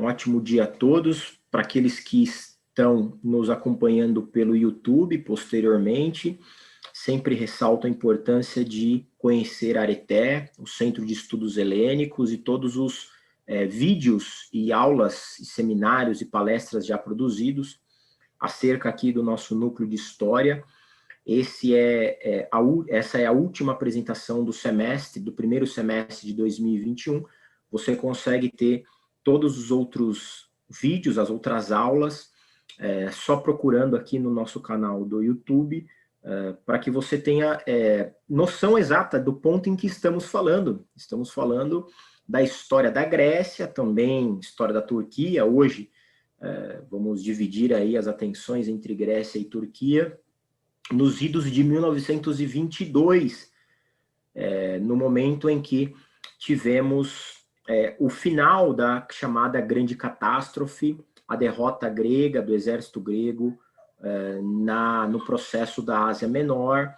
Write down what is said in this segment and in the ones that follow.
Um ótimo dia a todos. Para aqueles que estão nos acompanhando pelo YouTube posteriormente, sempre ressalto a importância de conhecer a Areté, o Centro de Estudos Helênicos e todos os vídeos e aulas, e seminários e palestras já produzidos acerca aqui do nosso núcleo de História. Essa é a última apresentação do semestre, do primeiro semestre de 2021. Você consegue ter todos os outros vídeos, as outras aulas, só procurando aqui no nosso canal do YouTube, para que você tenha noção exata do ponto em que estamos falando. Estamos falando da história da Grécia, também história da Turquia. Hoje vamos dividir aí as atenções entre Grécia e Turquia, nos idos de 1922, no momento em que tivemos o final da chamada Grande Catástrofe, a derrota grega, do exército grego, no processo da Ásia Menor,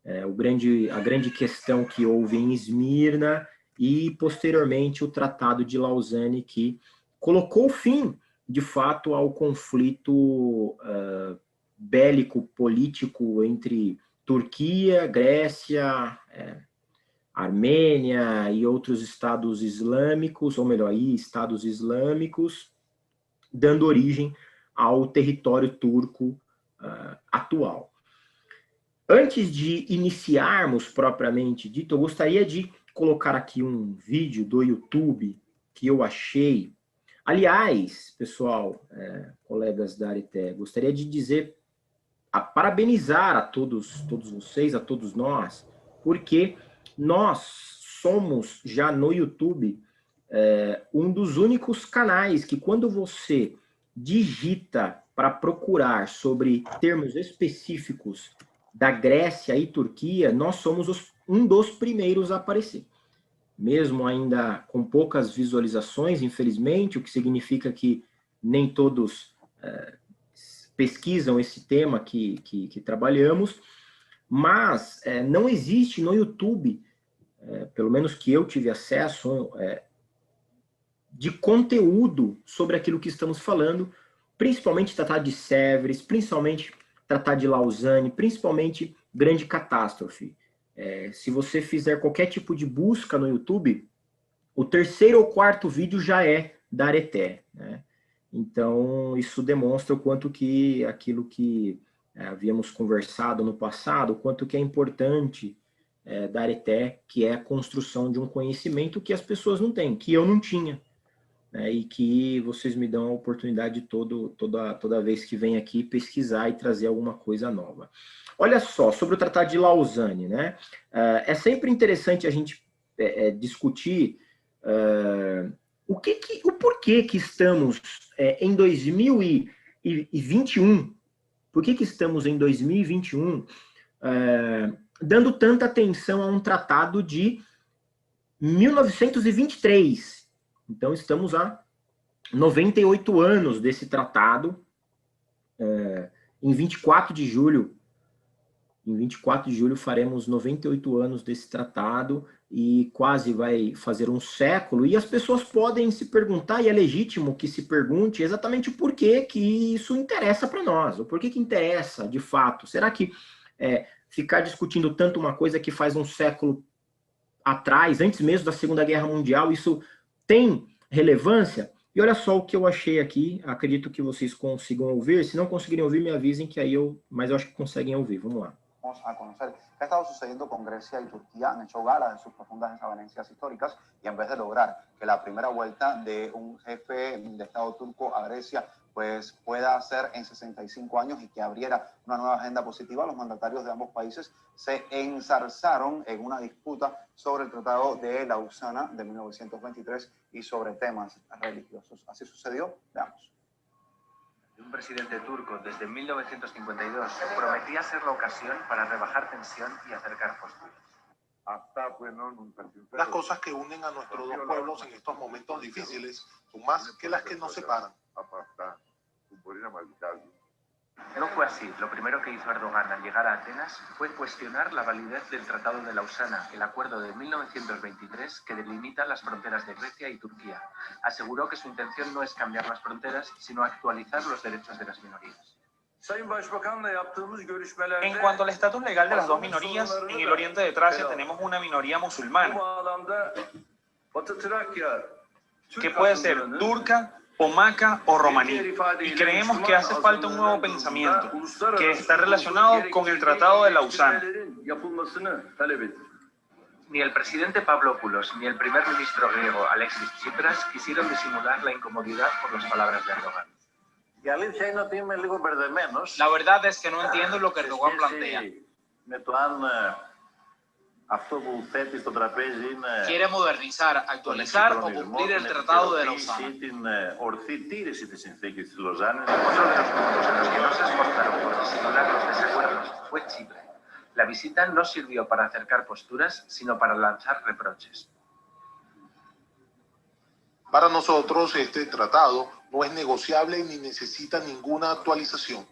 a grande questão que houve em Esmirna, e, posteriormente, o Tratado de Lausanne, que colocou fim, de fato, ao conflito bélico político entre Turquia, Grécia, Armênia e outros estados islâmicos, ou melhor, estados islâmicos, dando origem ao território turco atual. Antes de iniciarmos propriamente dito, eu gostaria de colocar aqui um vídeo do YouTube que eu achei. Aliás, pessoal, colegas da Areté, gostaria de dizer, parabenizar a todos vocês, a todos nós, porque nós somos já no YouTube um dos únicos canais que, quando você digita para procurar sobre termos específicos da Grécia e Turquia, nós somos um dos primeiros a aparecer. Mesmo ainda com poucas visualizações, infelizmente, o que significa que nem todos pesquisam esse tema que trabalhamos, mas não existe no YouTube, pelo menos que eu tive acesso, de conteúdo sobre aquilo que estamos falando, principalmente Tratado de Sèvres, principalmente Tratado de Lausanne, principalmente Grande Catástrofe. Se você fizer qualquer tipo de busca no YouTube, o terceiro ou quarto vídeo já é da Areté, né? Então, isso demonstra o quanto que aquilo que havíamos conversado no passado, o quanto que é importante da Areté, que é a construção de um conhecimento que as pessoas não têm, que eu não tinha, né, e que vocês me dão a oportunidade toda vez que vem aqui pesquisar e trazer alguma coisa nova. Olha só, sobre o Tratado de Lausanne, né? É sempre interessante a gente discutir o porquê que estamos em 2021, por que estamos em 2021 dando tanta atenção a um tratado de 1923. Então, estamos há 98 anos desse tratado. Em 24 de julho faremos 98 anos desse tratado, e quase vai fazer um século, e as pessoas podem se perguntar, e é legítimo que se pergunte, exatamente o porquê que isso interessa para nós, o porquê que interessa, de fato. Será que ficar discutindo tanto uma coisa que faz um século atrás, antes mesmo da Segunda Guerra Mundial, isso tem relevância? E olha só o que eu achei aqui, acredito que vocês consigam ouvir. Se não conseguirem ouvir, me avisem que aí mas eu acho que conseguem ouvir. Vamos lá. Vamos a conocer qué ha estado sucediendo con Grecia y Turquía. Han hecho gala de sus profundas desavenencias históricas, y en vez de lograr que la primera vuelta de un jefe de Estado turco a Grecia pues pueda ser en 65 años y que abriera una nueva agenda positiva, los mandatarios de ambos países se enzarzaron en una disputa sobre el Tratado de Lausana de 1923 y sobre temas religiosos. Así sucedió. Veamos. Un presidente turco desde 1952 prometía ser la ocasión para rebajar tensión y acercar posturas. Las cosas que unen a nuestros dos pueblos en estos momentos difíciles son más que las que nos separan. No fue así. Lo primero que hizo Erdogan al llegar a Atenas fue cuestionar la validez del Tratado de Lausana, el acuerdo de 1923 que delimita las fronteras de Grecia y Turquía. Aseguró que su intención no es cambiar las fronteras, sino actualizar los derechos de las minorías. En cuanto al estatus legal de las dos minorías, en el oriente de Tracia tenemos una minoría musulmana, que puede ser turca, pomaca o romaní, y creemos que hace falta un nuevo pensamiento, que está relacionado con el Tratado de Lausana. Ni el presidente Pavlopoulos ni el primer ministro griego Alexis Tsipras quisieron disimular la incomodidad por las palabras de Erdogan. La verdad es que no entiendo lo que Erdogan plantea. Quiere modernizar, actualizar o cumplir el Tratado de Lausana. Otro de los puntos en los que no se esforzaron por disimular los desacuerdos fue Chipre. La visita no sirvió para acercar posturas, sino para lanzar reproches. Para nosotros este tratado no es negociable ni necesita ninguna actualización.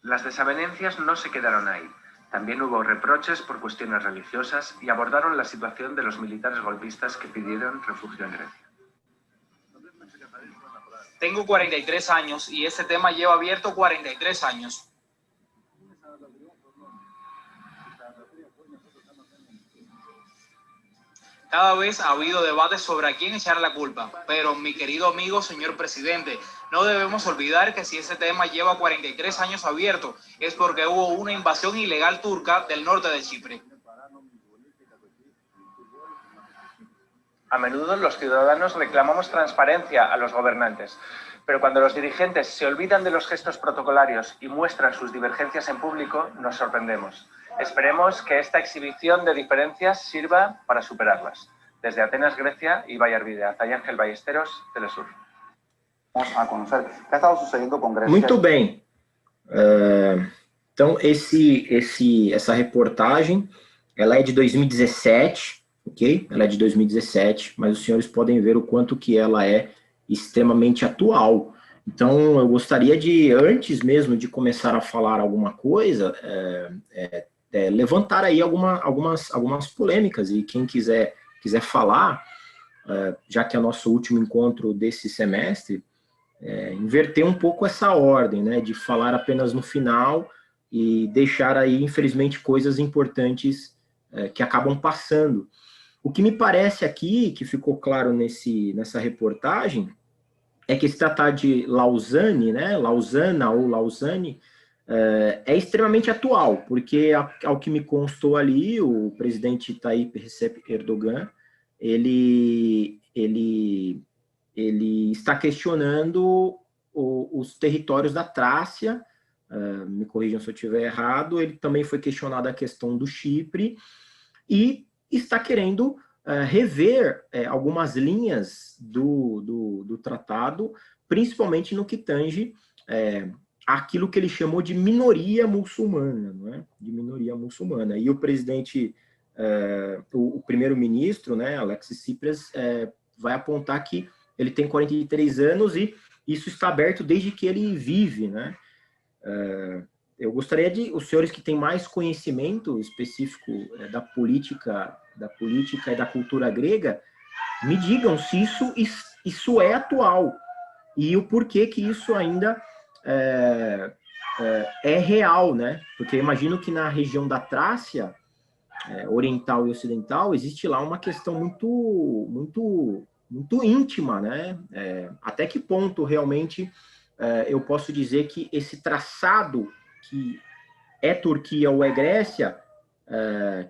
Las desavenencias no se quedaron ahí. También hubo reproches por cuestiones religiosas y abordaron la situación de los militares golpistas que pidieron refugio en Grecia. Tengo 43 años y este tema lleva abierto 43 años. Cada vez ha habido debates sobre a quién echar la culpa, pero mi querido amigo, señor presidente, no debemos olvidar que si ese tema lleva 43 años abierto, es porque hubo una invasión ilegal turca del norte de Chipre. A menudo los ciudadanos reclamamos transparencia a los gobernantes, pero cuando los dirigentes se olvidan de los gestos protocolarios y muestran sus divergencias en público, nos sorprendemos. Esperemos que esta exhibición de diferencias sirva para superarlas. Desde Atenas, Grecia, Ibai Arvide, Ángel Ballesteros, Telesur. Vamos a conocer qué ha estado sucediendo con Grecia. Muito bem. Então, essa reportagem, ela é de 2017, ok? Ela é de 2017, mas os senhores podem ver o quanto que ela é extremamente atual. Então, eu gostaria de, antes mesmo de começar a falar alguma coisa, levantar aí algumas polêmicas, e quem quiser falar, já que é nosso último encontro desse semestre, inverter um pouco essa ordem, né, de falar apenas no final e deixar aí, infelizmente, coisas importantes que acabam passando. O que me parece aqui, que ficou claro nessa reportagem, é que esse tratado de Lausanne, né, Lausana ou Lausanne, é extremamente atual, porque, ao que me constou ali, o presidente Tayyip Recep Erdogan, ele está questionando os territórios da Trácia, me corrijam se eu estiver errado, ele também foi questionado a questão do Chipre, e está querendo rever algumas linhas do tratado, principalmente no que tange aquilo que ele chamou de minoria muçulmana, não é? De minoria muçulmana. E o presidente, o primeiro-ministro, né, Alexis Tsipras, vai apontar que ele tem 43 anos e isso está aberto desde que ele vive, né? Eu gostaria de, os senhores que têm mais conhecimento específico da política e da cultura grega, me digam se isso é atual e o porquê que isso ainda é real, né? Porque eu imagino que na região da Trácia, oriental e ocidental, existe lá uma questão muito íntima, né? Até que ponto realmente eu posso dizer que esse traçado que é Turquia ou é Grécia,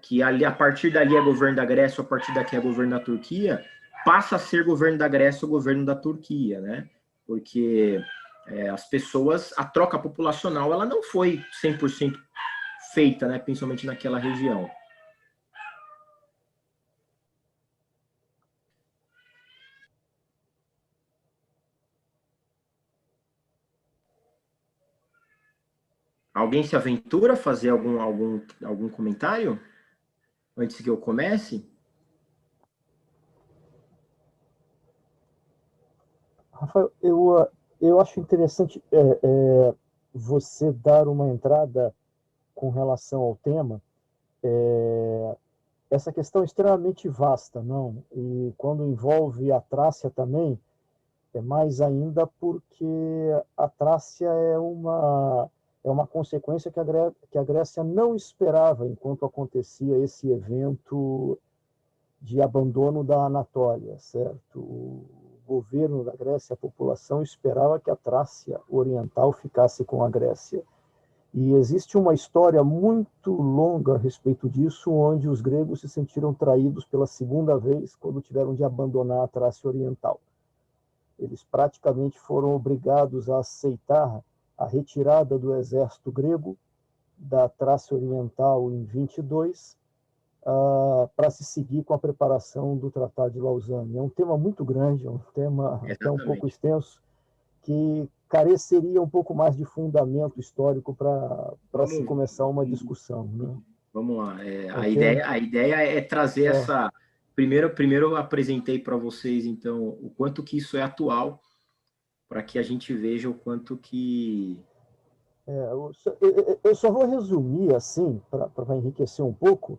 que ali, a partir dali é governo da Grécia, ou a partir daqui é governo da Turquia, passa a ser governo da Grécia ou governo da Turquia, né? Porque as pessoas, a troca populacional, ela não foi 100% feita, né? Principalmente naquela região. Alguém se aventura a fazer algum comentário antes que eu comece? Rafael, eu Eu acho interessante você dar uma entrada com relação ao tema. Essa questão é extremamente vasta, não? E quando envolve a Trácia também, é mais ainda porque a Trácia é uma consequência que a Grécia não esperava enquanto acontecia esse evento de abandono da Anatólia, certo? O governo da Grécia, a população esperava que a Trácia Oriental ficasse com a Grécia. E existe uma história muito longa a respeito disso, onde os gregos se sentiram traídos pela segunda vez quando tiveram de abandonar a Trácia Oriental. Eles praticamente foram obrigados a aceitar a retirada do exército grego da Trácia Oriental em 22, para se seguir com a preparação do Tratado de Lausanne. É um tema muito grande, é um tema até um pouco extenso, que careceria um pouco mais de fundamento histórico para se começar uma discussão. Né? Vamos lá. A ideia é trazer essa... Primeiro eu apresentei para vocês, então, o quanto que isso é atual, para que a gente veja o quanto que... Eu só vou resumir, assim, para enriquecer um pouco,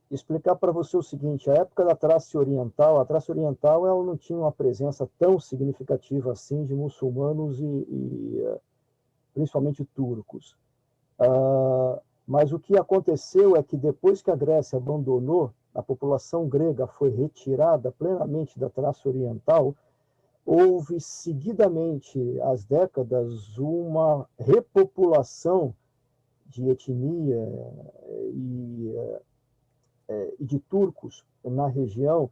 explicar para você o seguinte: a época da Trácia Oriental, ela não tinha uma presença tão significativa assim de muçulmanos e principalmente turcos. Mas o que aconteceu é que depois que a Grécia abandonou, a população grega foi retirada plenamente da Trácia Oriental, houve seguidamente, às décadas, uma repopulação de etnia e de turcos na região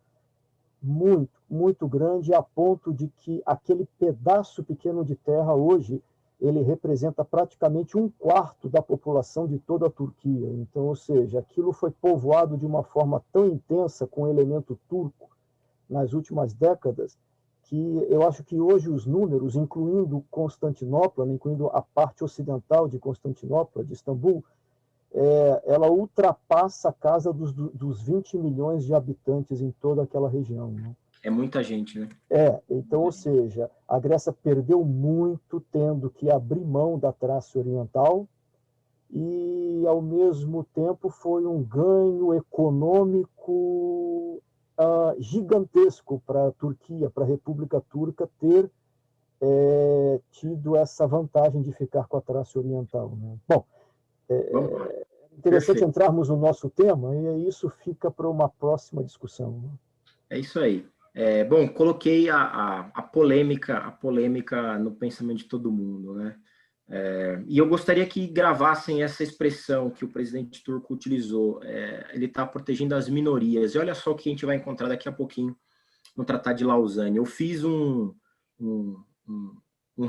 muito, muito grande, a ponto de que aquele pedaço pequeno de terra hoje ele representa praticamente 1/4 da população de toda a Turquia. Então, ou seja, aquilo foi povoado de uma forma tão intensa com o elemento turco nas últimas décadas, que eu acho que hoje os números, incluindo Constantinopla, incluindo a parte ocidental de Constantinopla, de Istambul, ela ultrapassa a casa dos 20 milhões de habitantes em toda aquela região. Né? É muita gente, né? Então, ou seja, a Grécia perdeu muito tendo que abrir mão da Trácia Oriental e, ao mesmo tempo, foi um ganho econômico gigantesco para a Turquia, para a República Turca ter tido essa vantagem de ficar com a Trácia Oriental. Né? Bom, é interessante entrarmos no nosso tema e isso fica para uma próxima discussão. Né? É isso aí. Bom, coloquei a polêmica no pensamento de todo mundo, né? E eu gostaria que gravassem essa expressão que o presidente turco utilizou. Ele está protegendo as minorias. E olha só o que a gente vai encontrar daqui a pouquinho no Tratado de Lausanne. Eu fiz um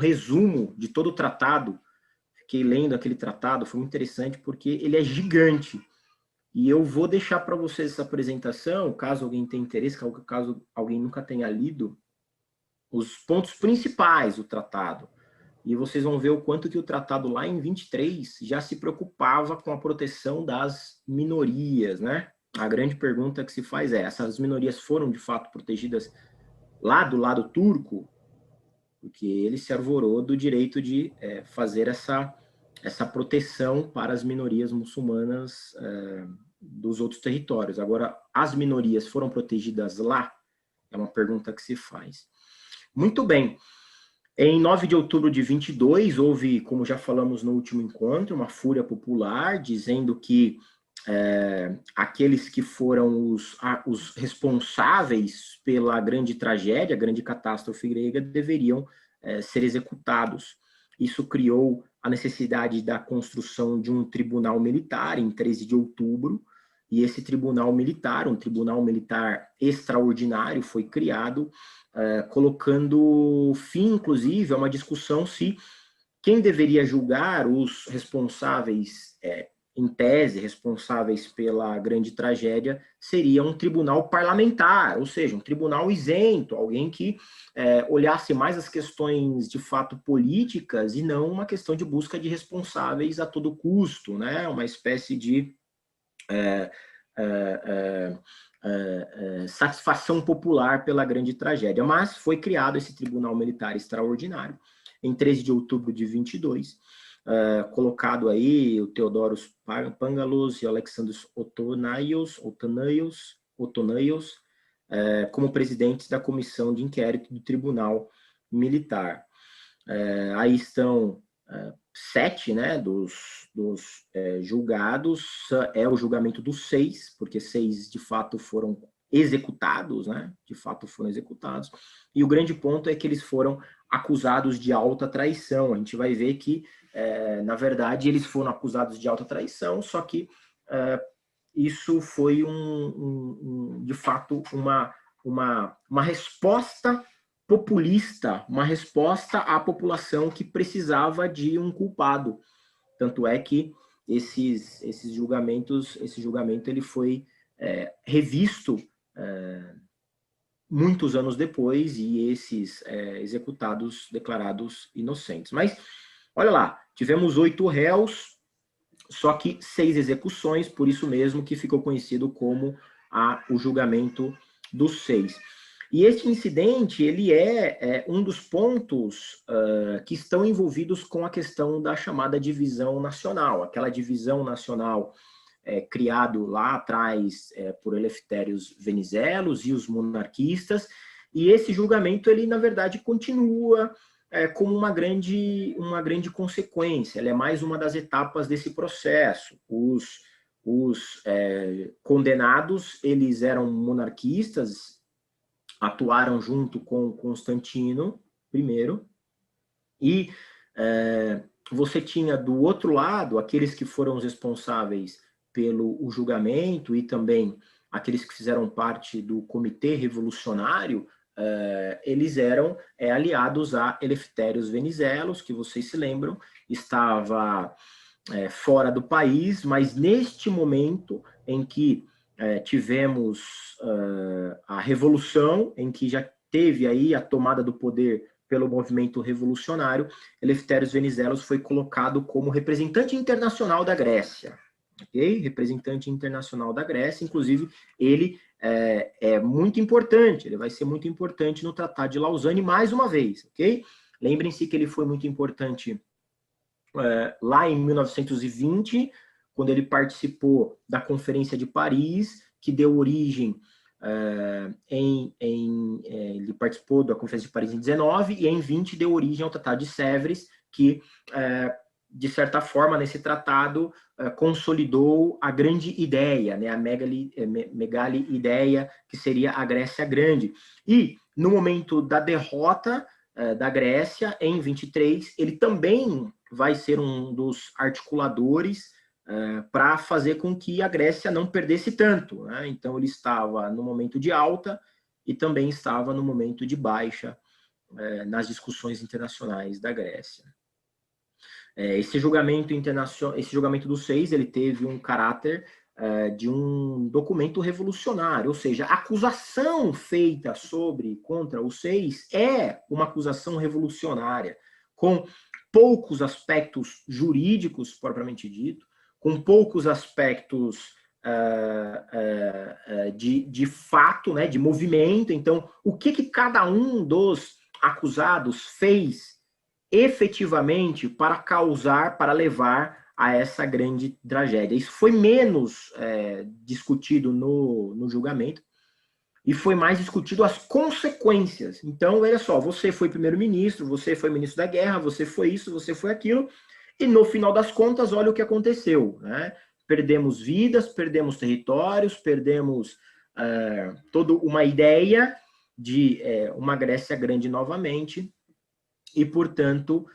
resumo de todo o tratado. Fiquei lendo aquele tratado, foi muito interessante, porque ele é gigante. E eu vou deixar para vocês essa apresentação, caso alguém tenha interesse, caso alguém nunca tenha lido, os pontos principais do tratado. E vocês vão ver o quanto que o tratado lá em 23 já se preocupava com a proteção das minorias, né? A grande pergunta que se faz é, essas minorias foram de fato protegidas lá do lado turco? Porque ele se arvorou do direito de fazer essa proteção para as minorias muçulmanas dos outros territórios. Agora, as minorias foram protegidas lá? É uma pergunta que se faz. Muito bem. Em 9 de outubro de 22, houve, como já falamos no último encontro, uma fúria popular, dizendo que aqueles que foram os responsáveis pela grande tragédia, grande catástrofe grega, deveriam ser executados. Isso criou a necessidade da construção de um tribunal militar em 13 de outubro, e esse tribunal militar, um tribunal militar extraordinário, foi criado, colocando fim, inclusive, a uma discussão se quem deveria julgar os responsáveis, em tese, responsáveis pela grande tragédia, seria um tribunal parlamentar, ou seja, um tribunal isento, alguém que olhasse mais as questões de fato políticas e não uma questão de busca de responsáveis a todo custo, né? Uma espécie de satisfação popular pela grande tragédia, mas foi criado esse Tribunal Militar Extraordinário em 13 de outubro de 22, colocado aí o Theodoros Pangalos e Alexandros Otonaios como presidentes da comissão de inquérito do Tribunal Militar. Aí estão 7, né, dos julgados, é o julgamento dos 6, porque 6 de fato foram executados, né, e o grande ponto é que eles foram acusados de alta traição. A gente vai ver que, na verdade, eles foram acusados de alta traição, só que isso foi, de fato, uma resposta populista, uma resposta à população que precisava de um culpado. Tanto é que esse julgamento ele foi revisto muitos anos depois, e esses executados declarados inocentes. Mas, olha lá, tivemos 8 réus, só que 6 execuções, por isso mesmo que ficou conhecido como o julgamento dos 6. E este incidente, ele é um dos pontos que estão envolvidos com a questão da chamada divisão nacional, aquela divisão nacional criado lá atrás por Eleftérios Venizelos e os monarquistas, e esse julgamento, ele, na verdade, continua como uma grande consequência, ele é mais uma das etapas desse processo. Os condenados, eles eram monarquistas, atuaram junto com Constantino I, e você tinha do outro lado aqueles que foram os responsáveis pelo julgamento e também aqueles que fizeram parte do Comitê Revolucionário. Eles eram aliados a Eleftérios Venizelos, que vocês se lembram, estava fora do país, mas neste momento em que tivemos a Revolução, em que já teve aí a tomada do poder pelo movimento revolucionário, Eleftérios Venizelos foi colocado como representante internacional da Grécia. Okay? Representante internacional da Grécia, inclusive ele é muito importante, ele vai ser muito importante no Tratado de Lausanne mais uma vez, ok? Lembrem-se que ele foi muito importante lá em 1920, quando ele participou da Conferência de Paris, que deu origem, ele participou da Conferência de Paris em 19, e em 20 deu origem ao Tratado de Sèvres, que, de certa forma, nesse tratado, consolidou a grande ideia, né, a megali ideia, que seria a Grécia Grande. E, no momento da derrota da Grécia, em 23, ele também vai ser um dos articuladores para fazer com que a Grécia não perdesse tanto, né? Então, ele estava no momento de alta e também estava no momento de baixa nas discussões internacionais da Grécia. Esse julgamento dos 6, ele teve um caráter de um documento revolucionário, ou seja, a acusação feita contra os 6 é uma acusação revolucionária, com poucos aspectos jurídicos, propriamente dito, com poucos aspectos de fato, né, de movimento. Então, o que cada um dos acusados fez efetivamente para levar a essa grande tragédia. Isso foi menos discutido no julgamento, e foi mais discutido as consequências. Então, olha só, você foi primeiro-ministro, você foi ministro da guerra, você foi isso, você foi aquilo, e no final das contas, olha o que aconteceu, né? Perdemos vidas, perdemos territórios, perdemos toda uma ideia de uma Grécia grande novamente, e, portanto,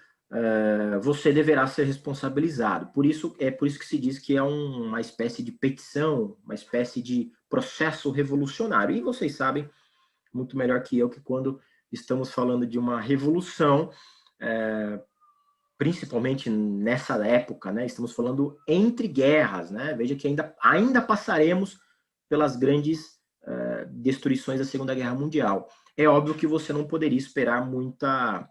você deverá ser responsabilizado. Por isso que se diz que é uma espécie de petição, uma espécie de processo revolucionário. E vocês sabem muito melhor que eu que quando estamos falando de uma revolução, principalmente nessa época, né, estamos falando entre guerras, né? Veja que ainda passaremos pelas grandes destruições da Segunda Guerra Mundial. É óbvio que você não poderia esperar muita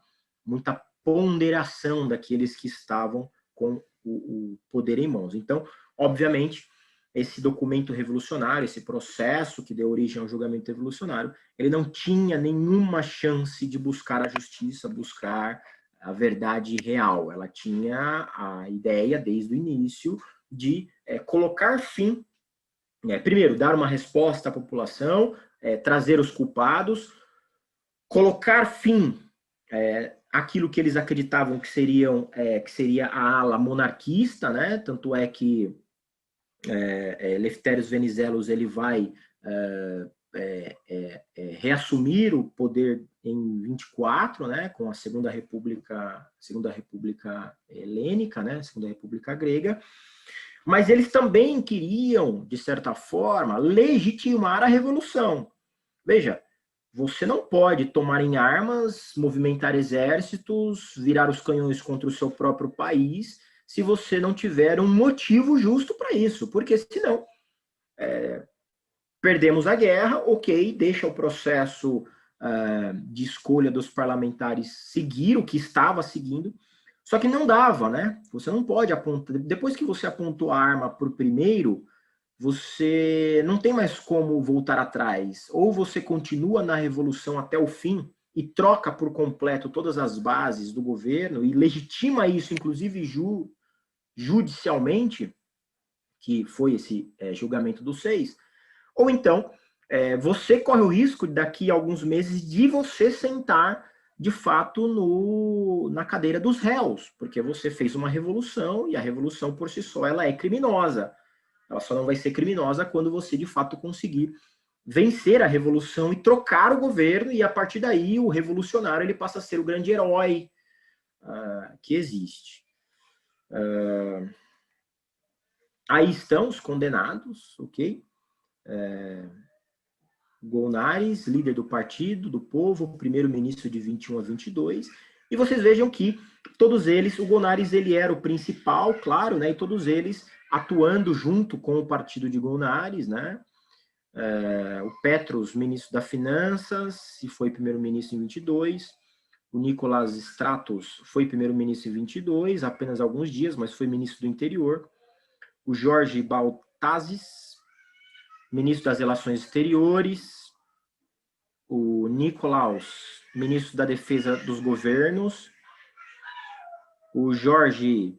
ponderação daqueles que estavam com o poder em mãos. Então, obviamente, esse documento revolucionário, esse processo que deu origem ao julgamento revolucionário, ele não tinha nenhuma chance de buscar a justiça, buscar a verdade real. Ela tinha a ideia, desde o início, de colocar fim, primeiro, dar uma resposta à população, trazer os culpados, colocar fim àquilo que eles acreditavam que seria a ala monarquista, né? Tanto é que Elefthérios Venizelos ele vai reassumir o poder em 24, né, com a Segunda República Helênica, né, Segunda República Grega, mas eles também queriam, de certa forma, legitimar a revolução. Veja, você não pode tomar em armas, movimentar exércitos, virar os canhões contra o seu próprio país, se você não tiver um motivo justo para isso, porque senão perdemos a guerra, ok, deixa o processo de escolha dos parlamentares seguir o que estava seguindo, só que não dava, né? Você não pode apontar, depois que você apontou a arma para o primeiro, você não tem mais como voltar atrás, ou você continua na revolução até o fim e troca por completo todas as bases do governo e legitima isso, inclusive judicialmente, que foi esse julgamento dos 6, ou então você corre o risco daqui a alguns meses de você sentar de fato na cadeira dos réus, porque você fez uma revolução e a revolução por si só ela é criminosa. Ela só não vai ser criminosa quando você de fato conseguir vencer a revolução e trocar o governo, e a partir daí o revolucionário ele passa a ser o grande herói que existe. Aí estão os condenados, ok? Golnares, líder do Partido do Povo, primeiro-ministro de 21 a 22, e vocês vejam que todos eles, o Golnares ele era o principal, claro, né? E todos eles atuando junto com o partido de Golnares, né? O Petros, ministro das Finanças, e foi primeiro-ministro em 22, o Nicolas Stratos foi primeiro-ministro em 22, apenas alguns dias, mas foi ministro do Interior, o Jorge Baltazes, ministro das Relações Exteriores, o Nicolaus, ministro da Defesa dos Governos, o Jorge,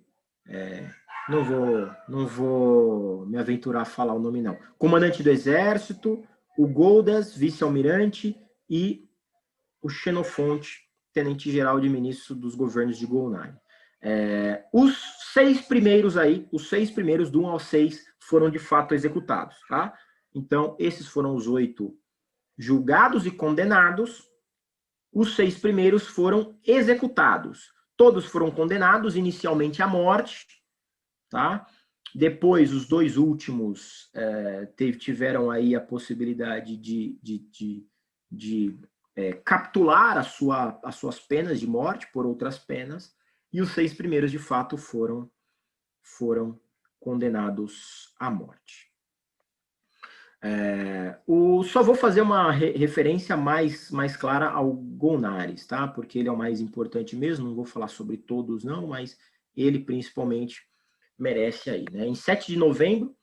não vou me aventurar a falar o nome não, comandante do Exército, o Goldas, vice-almirante, e o Xenofonte, tenente-geral de ministro dos governos de Golnari. Os 6 primeiros aí, os 6 primeiros, do 1 ao 6, foram de fato executados, tá? Então, esses foram os 8 julgados e condenados, os 6 primeiros foram executados. Todos foram condenados inicialmente à morte, tá? Depois, os 2 últimos tiveram aí a possibilidade de capitular as suas penas de morte por outras penas, e os 6 primeiros, de fato, foram condenados à morte. Só vou fazer uma referência mais clara ao Golnares, tá? Porque ele é o mais importante mesmo, não vou falar sobre todos não, mas ele principalmente merece aí, né? Em 7 de novembro,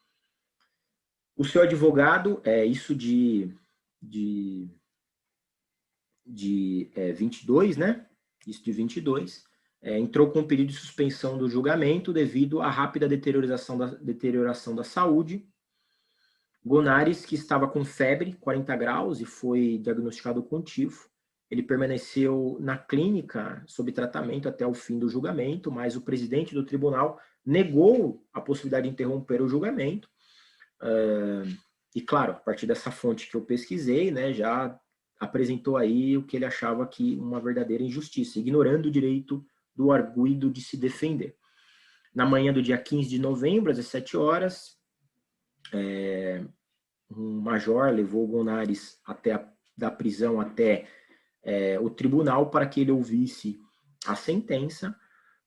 o seu advogado, isso de 22, né? Isso de 22, entrou com um pedido de suspensão do julgamento devido à rápida deterioração da saúde. Golnares, que estava com febre, 40 graus, e foi diagnosticado com tifo. Ele permaneceu na clínica sob tratamento até o fim do julgamento, mas o presidente do tribunal negou a possibilidade de interromper o julgamento. E, claro, a partir dessa fonte que eu pesquisei, né, já apresentou aí o que ele achava que uma verdadeira injustiça, ignorando o direito do arguido de se defender. Na manhã do dia 15 de novembro, às 17 horas, um major levou o Golnares da prisão até o tribunal para que ele ouvisse a sentença.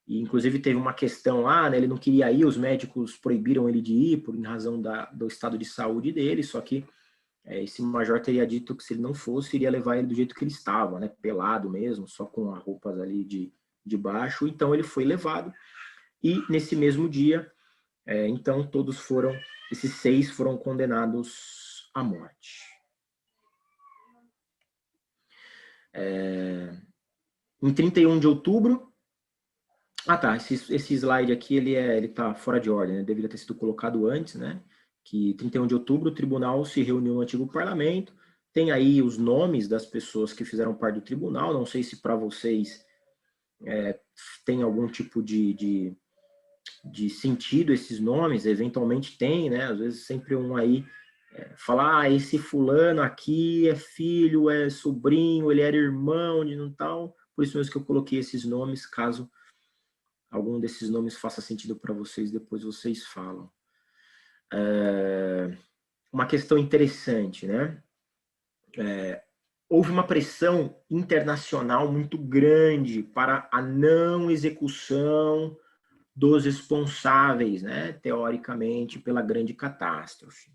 E, inclusive, teve uma questão lá, né, ele não queria ir, os médicos proibiram ele de ir em razão do estado de saúde dele, só que esse major teria dito que se ele não fosse, iria levar ele do jeito que ele estava, né, pelado mesmo, só com as roupas ali de baixo. Então ele foi levado, e nesse mesmo dia, então todos foram esses 6 foram condenados à morte. Em 31 de outubro... Ah, tá, esse slide aqui, ele tá fora de ordem, né? Deveria ter sido colocado antes, né? Que 31 de outubro o tribunal se reuniu no antigo parlamento, tem aí os nomes das pessoas que fizeram parte do tribunal, não sei se para vocês tem algum tipo de sentido esses nomes, eventualmente tem, né? Às vezes sempre um aí fala, esse fulano aqui é filho, é sobrinho, ele era irmão de não tal, por isso mesmo que eu coloquei esses nomes, caso algum desses nomes faça sentido para vocês, depois vocês falam. Uma questão interessante, né? Houve uma pressão internacional muito grande para a não execução dos responsáveis, né, teoricamente, pela grande catástrofe.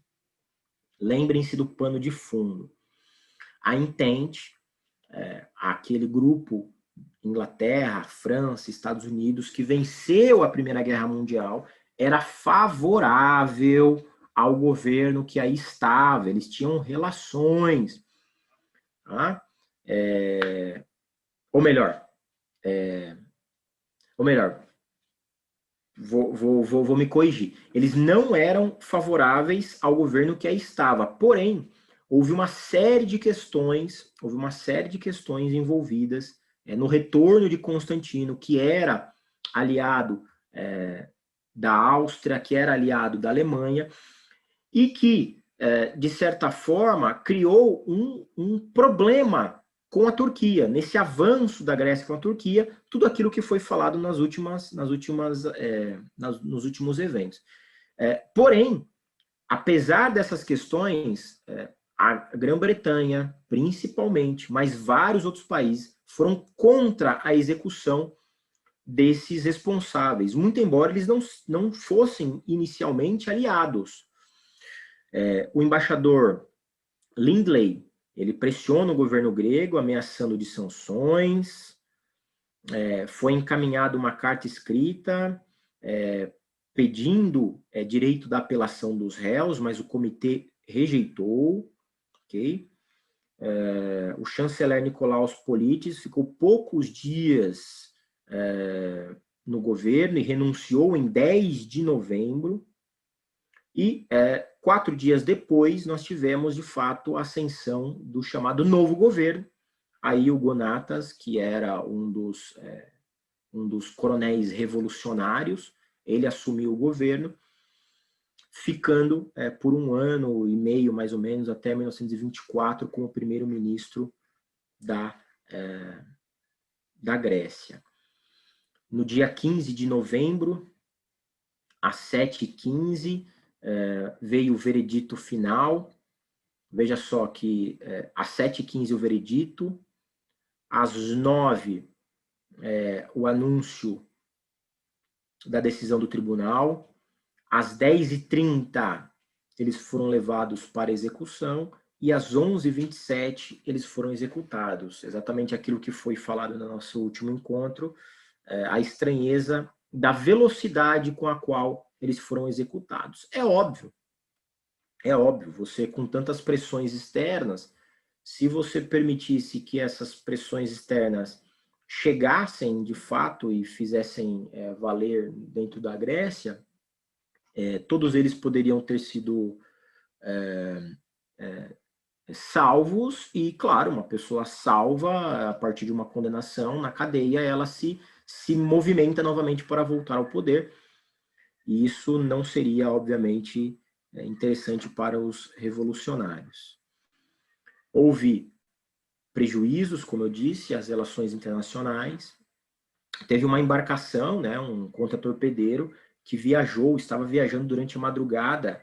Lembrem-se do pano de fundo. A Entente, aquele grupo, Inglaterra, França, Estados Unidos, que venceu a Primeira Guerra Mundial, era favorável ao governo que aí estava, eles tinham relações. Tá? Ou melhor, vou me corrigir. Eles não eram favoráveis ao governo que aí estava, porém, houve uma série de questões envolvidas no retorno de Constantino, que era aliado da Áustria, que era aliado da Alemanha, e que, de certa forma, criou um problema com a Turquia, nesse avanço da Grécia com a Turquia, tudo aquilo que foi falado nos últimos eventos. Porém, apesar dessas questões, a Grã-Bretanha, principalmente, mas vários outros países, foram contra a execução desses responsáveis, muito embora eles não fossem inicialmente aliados. O embaixador Lindley, ele pressiona o governo grego, ameaçando de sanções. Foi encaminhada uma carta escrita pedindo direito da apelação dos réus, mas o comitê rejeitou. Okay? O chanceler Nicolaus Politis ficou poucos dias no governo e renunciou em 10 de novembro. E 4 dias depois, nós tivemos, de fato, a ascensão do chamado novo governo. Aí o Gonatas, que era um dos coronéis revolucionários, ele assumiu o governo, ficando por 1 ano e meio, mais ou menos, até 1924, como primeiro-ministro da Grécia. No dia 15 de novembro, às 7h15, veio o veredito final. Veja só que às 7h15 o veredito, às 9h o anúncio da decisão do tribunal, às 10h30 eles foram levados para execução e às 11h27 eles foram executados. Exatamente aquilo que foi falado no nosso último encontro, a estranheza da velocidade com a qual eles foram executados. É óbvio, você com tantas pressões externas, se você permitisse que essas pressões externas chegassem de fato e fizessem valer dentro da Grécia, todos eles poderiam ter sido salvos e, claro, uma pessoa salva a partir de uma condenação na cadeia, ela se movimenta novamente para voltar ao poder. E isso não seria, obviamente, interessante para os revolucionários. Houve prejuízos, como eu disse, às relações internacionais. Teve uma embarcação, né, um contratorpedeiro, que estava viajando durante a madrugada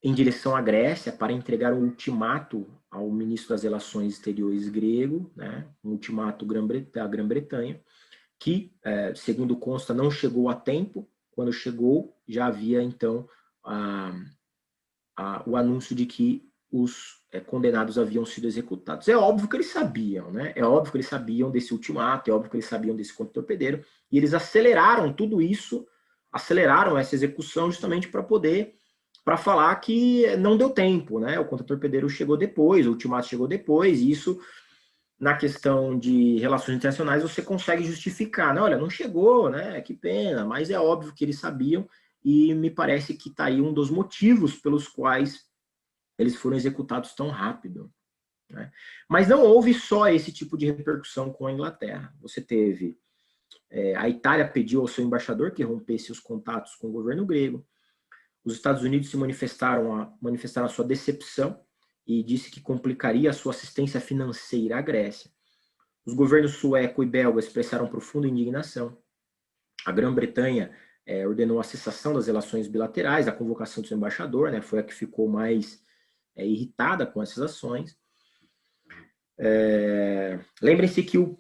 em direção à Grécia para entregar um ultimato ao ministro das Relações Exteriores grego, né, um ultimato da Grã-Bretanha, que, segundo consta, não chegou a tempo. Quando chegou, já havia, então, o anúncio de que os condenados haviam sido executados. É óbvio que eles sabiam, né? É óbvio que eles sabiam desse ultimato, é óbvio que eles sabiam desse contratorpedeiro, e eles aceleraram tudo isso aceleraram essa execução justamente para falar que não deu tempo, né? O contratorpedeiro chegou depois, o ultimato chegou depois, e isso, na questão de relações internacionais, você consegue justificar, né? Olha, não chegou, né? Que pena, mas é óbvio que eles sabiam, e me parece que está aí um dos motivos pelos quais eles foram executados tão rápido, né? Mas não houve só esse tipo de repercussão com a Inglaterra. Você teve... a Itália pediu ao seu embaixador que rompesse os contatos com o governo grego. Os Estados Unidos se manifestaram a sua decepção e disse que complicaria a sua assistência financeira à Grécia. Os governos sueco e belga expressaram profunda indignação. A Grã-Bretanha ordenou a cessação das relações bilaterais, a convocação do seu embaixador, né, foi a que ficou mais irritada com essas ações. Lembrem-se que o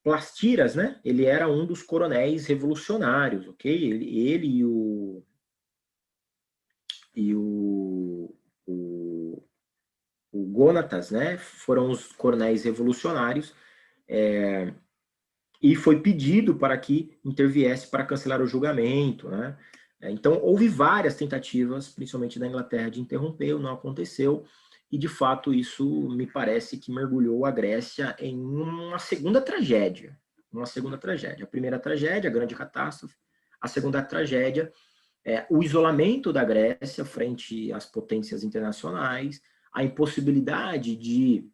Plastiras, né, ele era um dos coronéis revolucionários, ok? Ele e o Gonatas, né, foram os coronéis revolucionários, e foi pedido para que interviesse para cancelar o julgamento, né? Então, houve várias tentativas, principalmente da Inglaterra, de interromper, não aconteceu, e, de fato, isso me parece que mergulhou a Grécia em uma segunda tragédia. A primeira tragédia, a grande catástrofe. A segunda tragédia, o isolamento da Grécia frente às potências internacionais, a impossibilidade de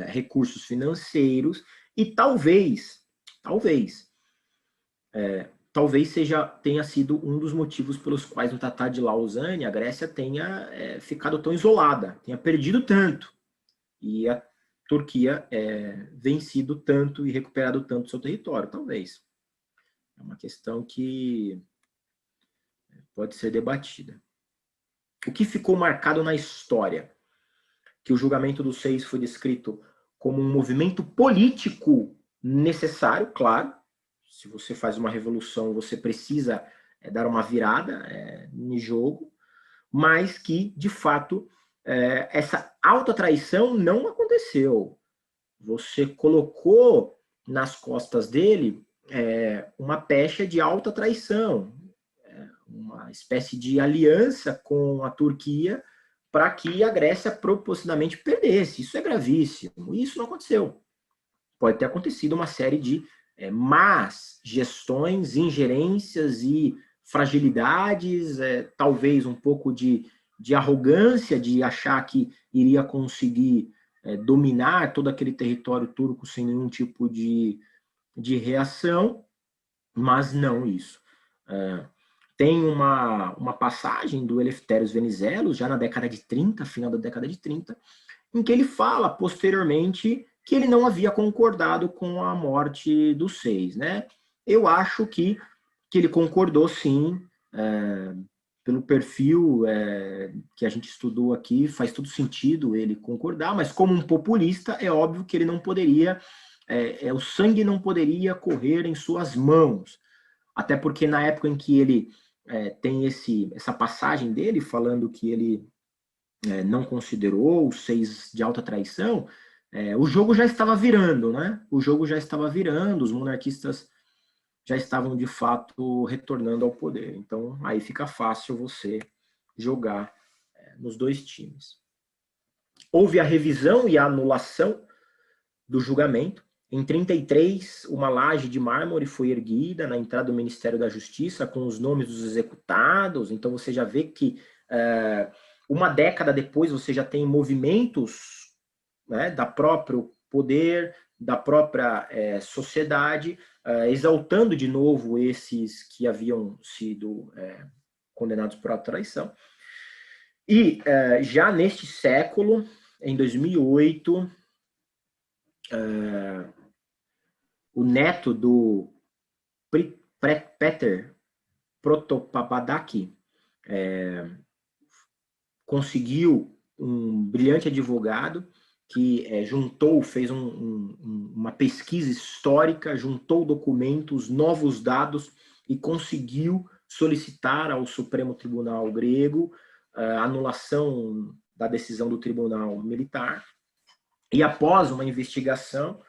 recursos financeiros, e talvez tenha sido um dos motivos pelos quais no Tratado de Lausanne a Grécia tenha ficado tão isolada, tenha perdido tanto, e a Turquia vencido tanto e recuperado tanto seu território, talvez. É uma questão que pode ser debatida. O que ficou marcado na história? Que o julgamento dos 6 foi descrito como um movimento político necessário, claro. Se você faz uma revolução, você precisa dar uma virada no jogo, mas que, de fato, essa autotraição não aconteceu. Você colocou nas costas dele uma pecha de alta traição, uma espécie de aliança com a Turquia para que a Grécia propositalmente perdesse. Isso é gravíssimo. E isso não aconteceu. Pode ter acontecido uma série de más gestões, ingerências e fragilidades, talvez um pouco de arrogância, de achar que iria conseguir dominar todo aquele território turco sem nenhum tipo de reação, mas não isso. Tem uma passagem do Elefthérios Venizelos, já na década de 30, final da década de 30, em que ele fala, posteriormente, que ele não havia concordado com a morte dos 6, né? Eu acho que ele concordou, sim, pelo perfil que a gente estudou aqui, faz todo sentido ele concordar, mas como um populista, é óbvio que ele não poderia, o sangue não poderia correr em suas mãos, até porque na época em que ele tem essa passagem dele, falando que ele não considerou os 6 de alta traição, o jogo já estava virando, né? O jogo já estava virando, os monarquistas já estavam, de fato, retornando ao poder. Então, aí fica fácil você jogar nos 2 times. Houve a revisão e a anulação do julgamento. Em 33, uma laje de mármore foi erguida na entrada do Ministério da Justiça com os nomes dos executados. Então, você já vê que uma década depois você já tem movimentos, né, da próprio poder, da própria sociedade, exaltando de novo esses que haviam sido condenados por traição. E já neste século, em 2008, o neto do Peter Protopapadaki conseguiu um brilhante advogado que fez uma pesquisa histórica, juntou documentos, novos dados e conseguiu solicitar ao Supremo Tribunal grego a anulação da decisão do Tribunal Militar. E após uma investigação,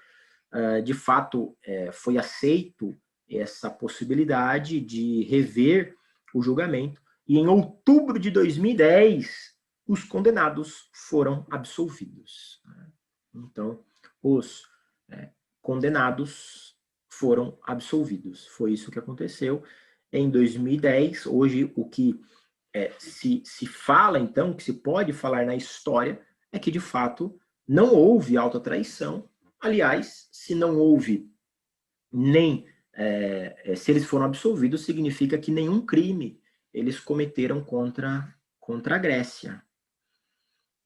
de fato, foi aceito essa possibilidade de rever o julgamento, e em outubro de 2010, os condenados foram absolvidos. Então, os condenados foram absolvidos. Foi isso que aconteceu em 2010. Hoje, o que se fala, então, que se pode falar na história, é que, de fato, não houve autotraição. Aliás, se não houve nem... se eles foram absolvidos, significa que nenhum crime eles cometeram contra a Grécia.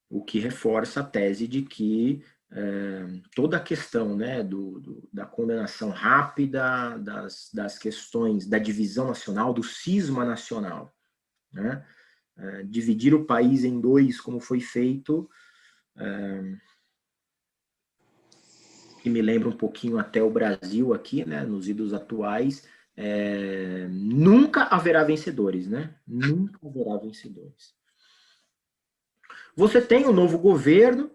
O que reforça a tese de que toda a questão, né, da condenação rápida, das questões da divisão nacional, do cisma nacional, né, dividir o país em dois, como foi feito, que me lembra um pouquinho até o Brasil aqui, né, nos idos atuais, nunca haverá vencedores, né? Nunca haverá vencedores. Você tem um novo governo,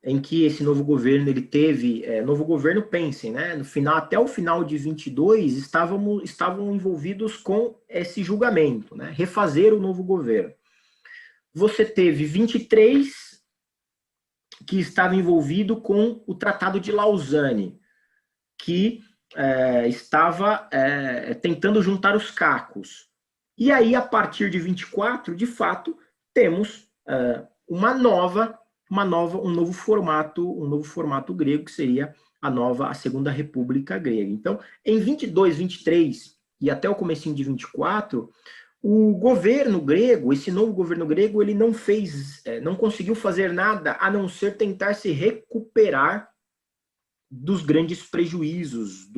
em que esse novo governo ele teve, novo governo, pensem, né? No final, até o final de 22 estavam envolvidos com esse julgamento, né? Refazer o novo governo. Você teve 23 que estava envolvido com o Tratado de Lausanne, que estava tentando juntar os cacos. E aí, a partir de 24, de fato, temos um novo formato grego, que seria a Segunda República Grega. Então, em 22, 23 e até o comecinho de 24, o governo grego, esse novo governo grego, ele não conseguiu fazer nada a não ser tentar se recuperar dos grandes prejuízos,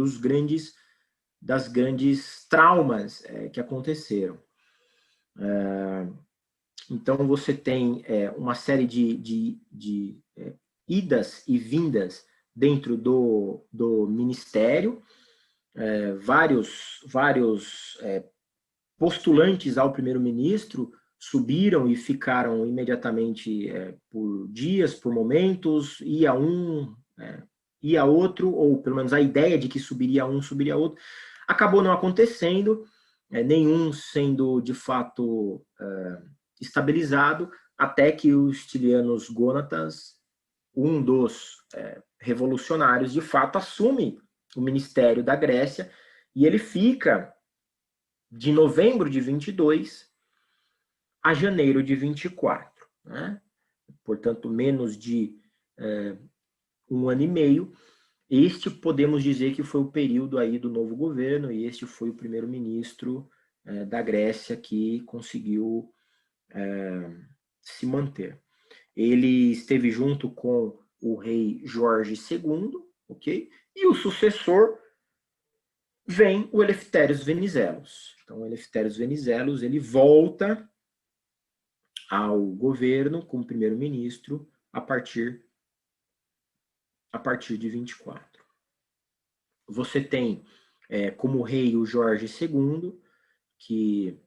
das grandes traumas que aconteceram. Então, você tem uma série de idas e vindas dentro do ministério, vários postulantes ao primeiro-ministro subiram e ficaram imediatamente por dias, por momentos, ia outro, ou pelo menos a ideia de que subiria um, subiria outro, acabou não acontecendo, nenhum sendo de fato estabilizado, até que os Tilianos Gônatas, um dos revolucionários, de fato assume o ministério da Grécia, e ele fica de novembro de 22 a janeiro de 24, né? Portanto, menos de um ano e meio. Este podemos dizer que foi o período aí do novo governo, e este foi o primeiro-ministro da Grécia que conseguiu se manter. Ele esteve junto com o rei Jorge II, ok? E o sucessor vem o Elefthérios Venizelos. Então, o Elefthérios Venizelos, ele volta ao governo como primeiro-ministro a partir de 24. Você tem como rei o Jorge II, que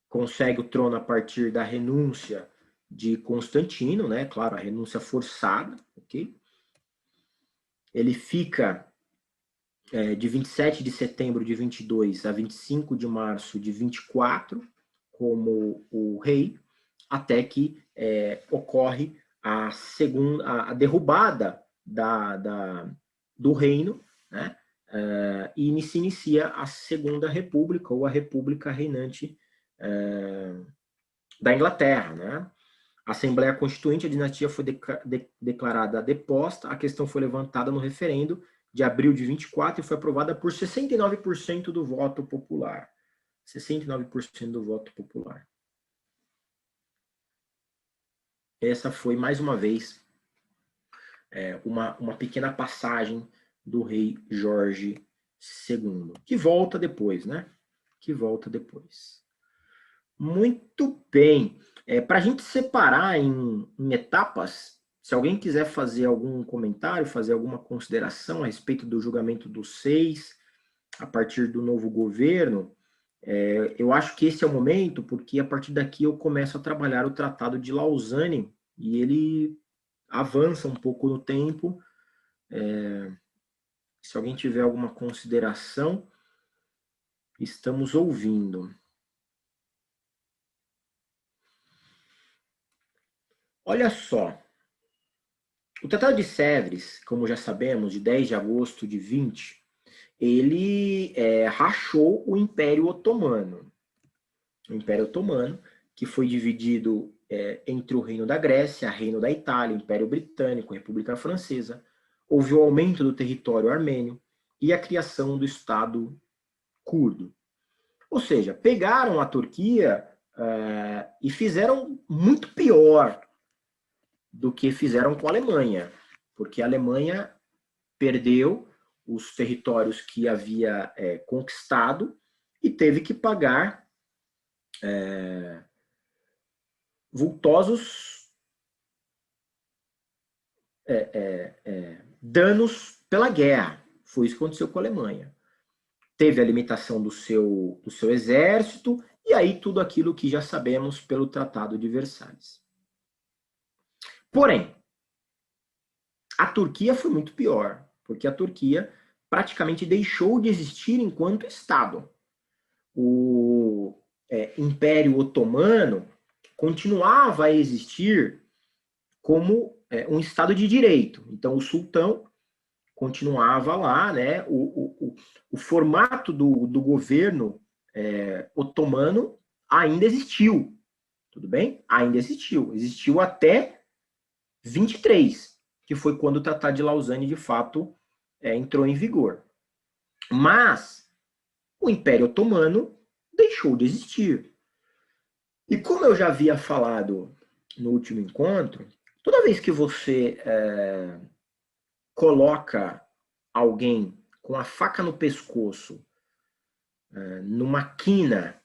consegue o trono a partir da renúncia de Constantino, né? Claro, a renúncia forçada, ok? Ele fica de 27 de setembro de 22 a 25 de março de 24 como o rei, até que ocorre a derrubada do reino, né? E se inicia a Segunda República, ou a República reinante da Inglaterra, né? A Assembleia Constituinte, a dinastia foi declarada deposta, a questão foi levantada no referendo de abril de 24 e foi aprovada por 69% do voto popular. 69% do voto popular. Essa foi, mais uma vez, uma pequena passagem do rei Jorge II, que volta depois, né? Que volta depois. Muito bem. Para a gente separar em etapas, se alguém quiser fazer algum comentário, fazer alguma consideração a respeito do julgamento dos 6, a partir do novo governo, eu acho que esse é o momento, porque a partir daqui eu começo a trabalhar o Tratado de Lausanne, e ele avança um pouco no tempo, Se alguém tiver alguma consideração, estamos ouvindo. Olha só, o Tratado de Sèvres, como já sabemos, de 10 de agosto de 20, ele rachou o Império Otomano. O Império Otomano, que foi dividido entre o Reino da Grécia, Reino da Itália, Império Britânico, República Francesa. Houve o aumento do território armênio e a criação do Estado curdo. Ou seja, pegaram a Turquia e fizeram muito pior do que fizeram com a Alemanha, porque a Alemanha perdeu os territórios que havia conquistado e teve que pagar vultosos danos pela guerra. Foi isso que aconteceu com a Alemanha. Teve a limitação do seu exército, e aí tudo aquilo que já sabemos pelo Tratado de Versalhes. Porém, a Turquia foi muito pior, porque a Turquia praticamente deixou de existir enquanto Estado. O Império Otomano continuava a existir como um Estado de direito. Então, o sultão continuava lá, né? O formato do governo otomano ainda existiu, tudo bem? Ainda existiu. Existiu até 23, que foi quando o Tratado de Lausanne, de fato, entrou em vigor. Mas o Império Otomano deixou de existir. E como eu já havia falado no último encontro, toda vez que você coloca alguém com a faca no pescoço numa quina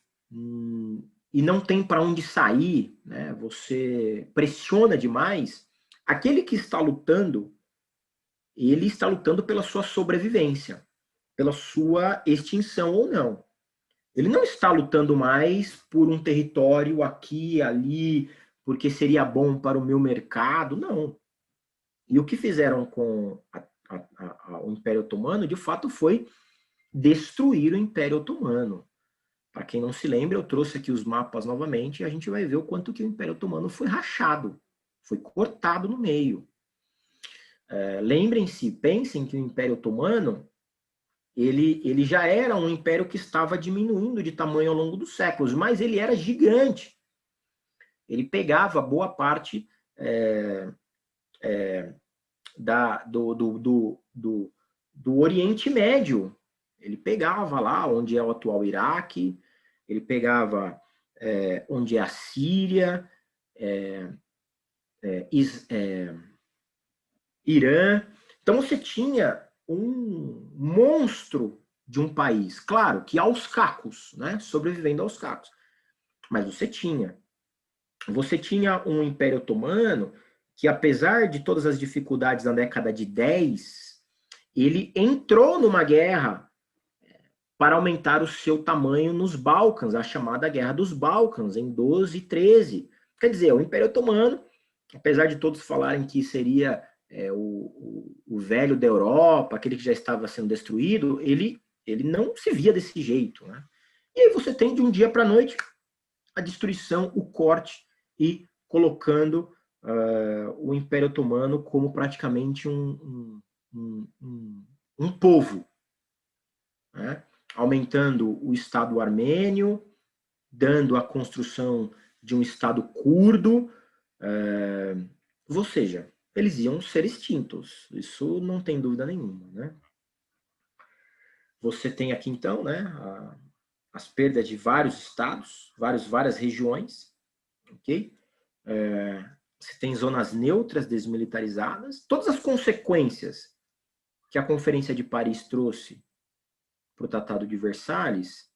e não tem para onde sair, né, você pressiona demais, aquele que está lutando, ele está lutando pela sua sobrevivência, pela sua extinção ou não. Ele não está lutando mais por um território aqui, ali, porque seria bom para o meu mercado, não. E o que fizeram com o Império Otomano, de fato, foi destruir o Império Otomano. Para quem não se lembra, eu trouxe aqui os mapas novamente e a gente vai ver o quanto que o Império Otomano foi rachado, foi cortado no meio. Lembrem-se, pensem que o Império Otomano ele já era um império que estava diminuindo de tamanho ao longo dos séculos, mas ele era gigante. Ele pegava boa parte do Oriente Médio. Ele pegava lá onde é o atual Iraque, ele pegava onde é a Síria, Irã. Então você tinha um monstro de um país, claro que aos cacos, né, sobrevivendo aos cacos, mas você tinha um Império Otomano que, apesar de todas as dificuldades na década de 10, ele entrou numa guerra para aumentar o seu tamanho nos Balcãs, a chamada Guerra dos Balcãs, em 12 e 13. Quer dizer, o Império Otomano, apesar de todos falarem que seria o velho da Europa, aquele que já estava sendo destruído, ele não se via desse jeito, né? E aí você tem de um dia para a noite a destruição, o corte e colocando o Império Otomano como praticamente um povo, né? Aumentando o Estado armênio, dando a construção de um Estado curdo, ou seja, eles iam ser extintos, isso não tem dúvida nenhuma, né? Você tem aqui então, né, as perdas de vários estados, várias regiões, ok? Você tem zonas neutras desmilitarizadas, todas as consequências que a Conferência de Paris trouxe para o Tratado de Versalhes,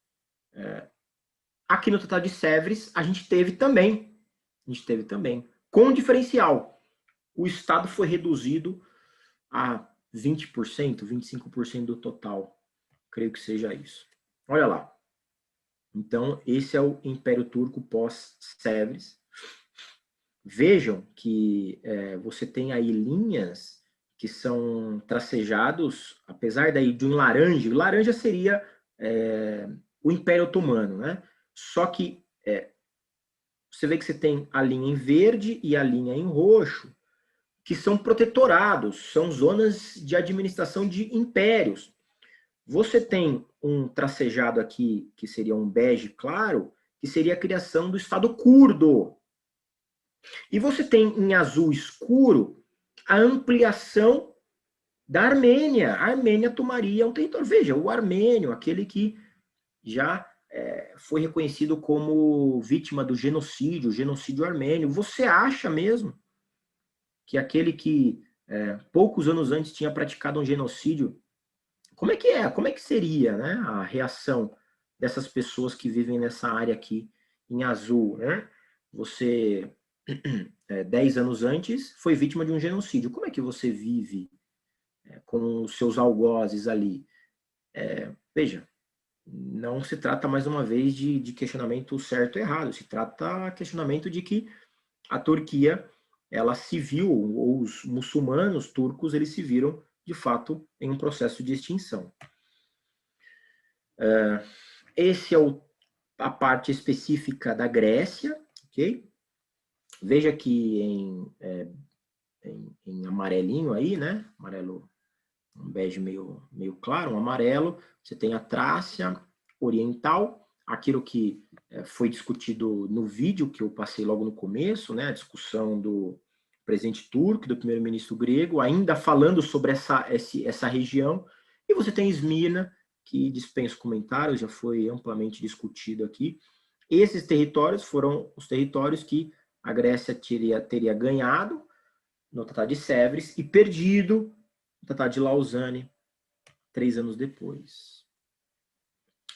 aqui no Tratado de Sèvres a gente teve também, com um diferencial. O Estado foi reduzido a 20%, 25% do total. Creio que seja isso. Olha lá. Então, esse é o Império Turco pós-Sèvres. Vejam que você tem aí linhas que são tracejados, apesar daí de um laranja, o laranja seria o Império Otomano, né? Só que você vê que você tem a linha em verde e a linha em roxo, que são protetorados, são zonas de administração de impérios. Você tem um tracejado aqui, que seria um bege claro, que seria a criação do Estado curdo. E você tem em azul escuro a ampliação da Armênia. A Armênia tomaria um território. Veja, o armênio, aquele que já foi reconhecido como vítima do genocídio, o genocídio armênio. Você acha mesmo que aquele que poucos anos antes tinha praticado um genocídio, como é que seria, né, a reação dessas pessoas que vivem nessa área aqui em azul, né? Você, 10 anos antes, foi vítima de um genocídio. Como é que você vive com os seus algozes ali? Veja, não se trata mais uma vez de questionamento certo ou errado, se trata questionamento de que a Turquia, ela se viu, ou os muçulmanos turcos, eles se viram, de fato, em um processo de extinção. Esse é a parte específica da Grécia, ok? Veja que em amarelinho aí, né? Amarelo, um bege meio claro, um amarelo, você tem a Trácia Oriental, aquilo que foi discutido no vídeo que eu passei logo no começo, né? A discussão do presidente turco, do primeiro-ministro grego, ainda falando sobre essa região, e você tem Esmirna, que dispensa comentários, já foi amplamente discutido aqui. Esses territórios foram os territórios que a Grécia teria ganhado no Tratado de Sèvres e perdido no Tratado de Lausanne 3 anos depois.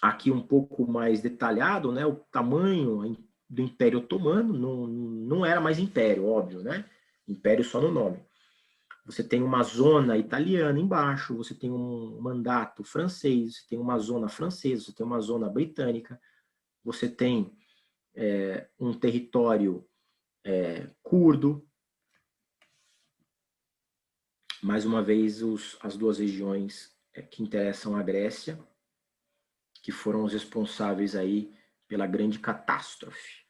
Aqui um pouco mais detalhado, né, o tamanho do Império Otomano, não era mais império, óbvio, né? Império só no nome. Você tem uma zona italiana embaixo, você tem um mandato francês, você tem uma zona francesa, você tem uma zona britânica, você tem um território curdo. Mais uma vez, as duas regiões que interessam a Grécia, que foram os responsáveis aí pela grande catástrofe.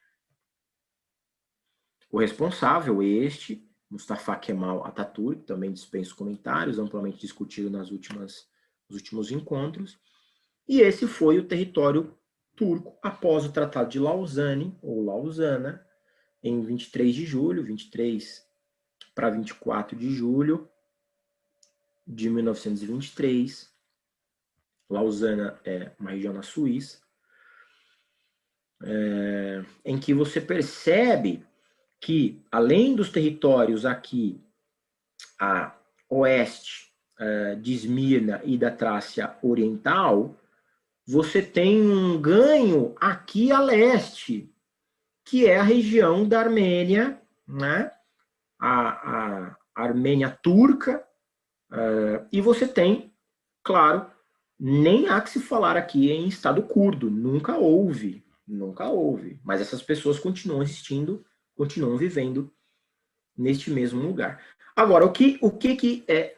O responsável, Mustafa Kemal Atatürk, também dispensa comentários, amplamente discutido nos últimos encontros. E esse foi o território turco após o Tratado de Lausanne, ou Lausana, em 23 de julho, 23 para 24 de julho de 1923. Lausana é uma região na Suíça, em que você percebe que, além dos territórios aqui a oeste de Esmirna e da Trácia Oriental, você tem um ganho aqui a leste, que é a região da Armênia, né? a Armênia turca, e você tem, claro, nem há que se falar aqui em Estado curdo, nunca houve, mas essas pessoas continuam existindo, continuam vivendo neste mesmo lugar. Agora, o que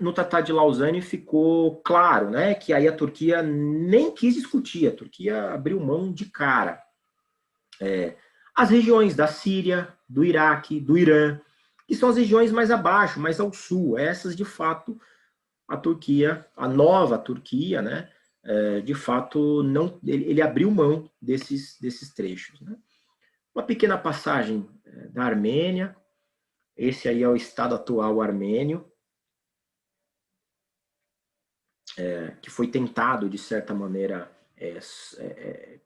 no Tratado de Lausanne ficou claro, né? Que aí a Turquia nem quis discutir, a Turquia abriu mão de cara. As regiões da Síria, do Iraque, do Irã, que são as regiões mais abaixo, mais ao sul, essas de fato a Turquia, a nova Turquia, né? De fato, ele abriu mão desses trechos. Né? Uma pequena passagem da Armênia. Esse aí é o estado atual armênio, que foi tentado, de certa maneira,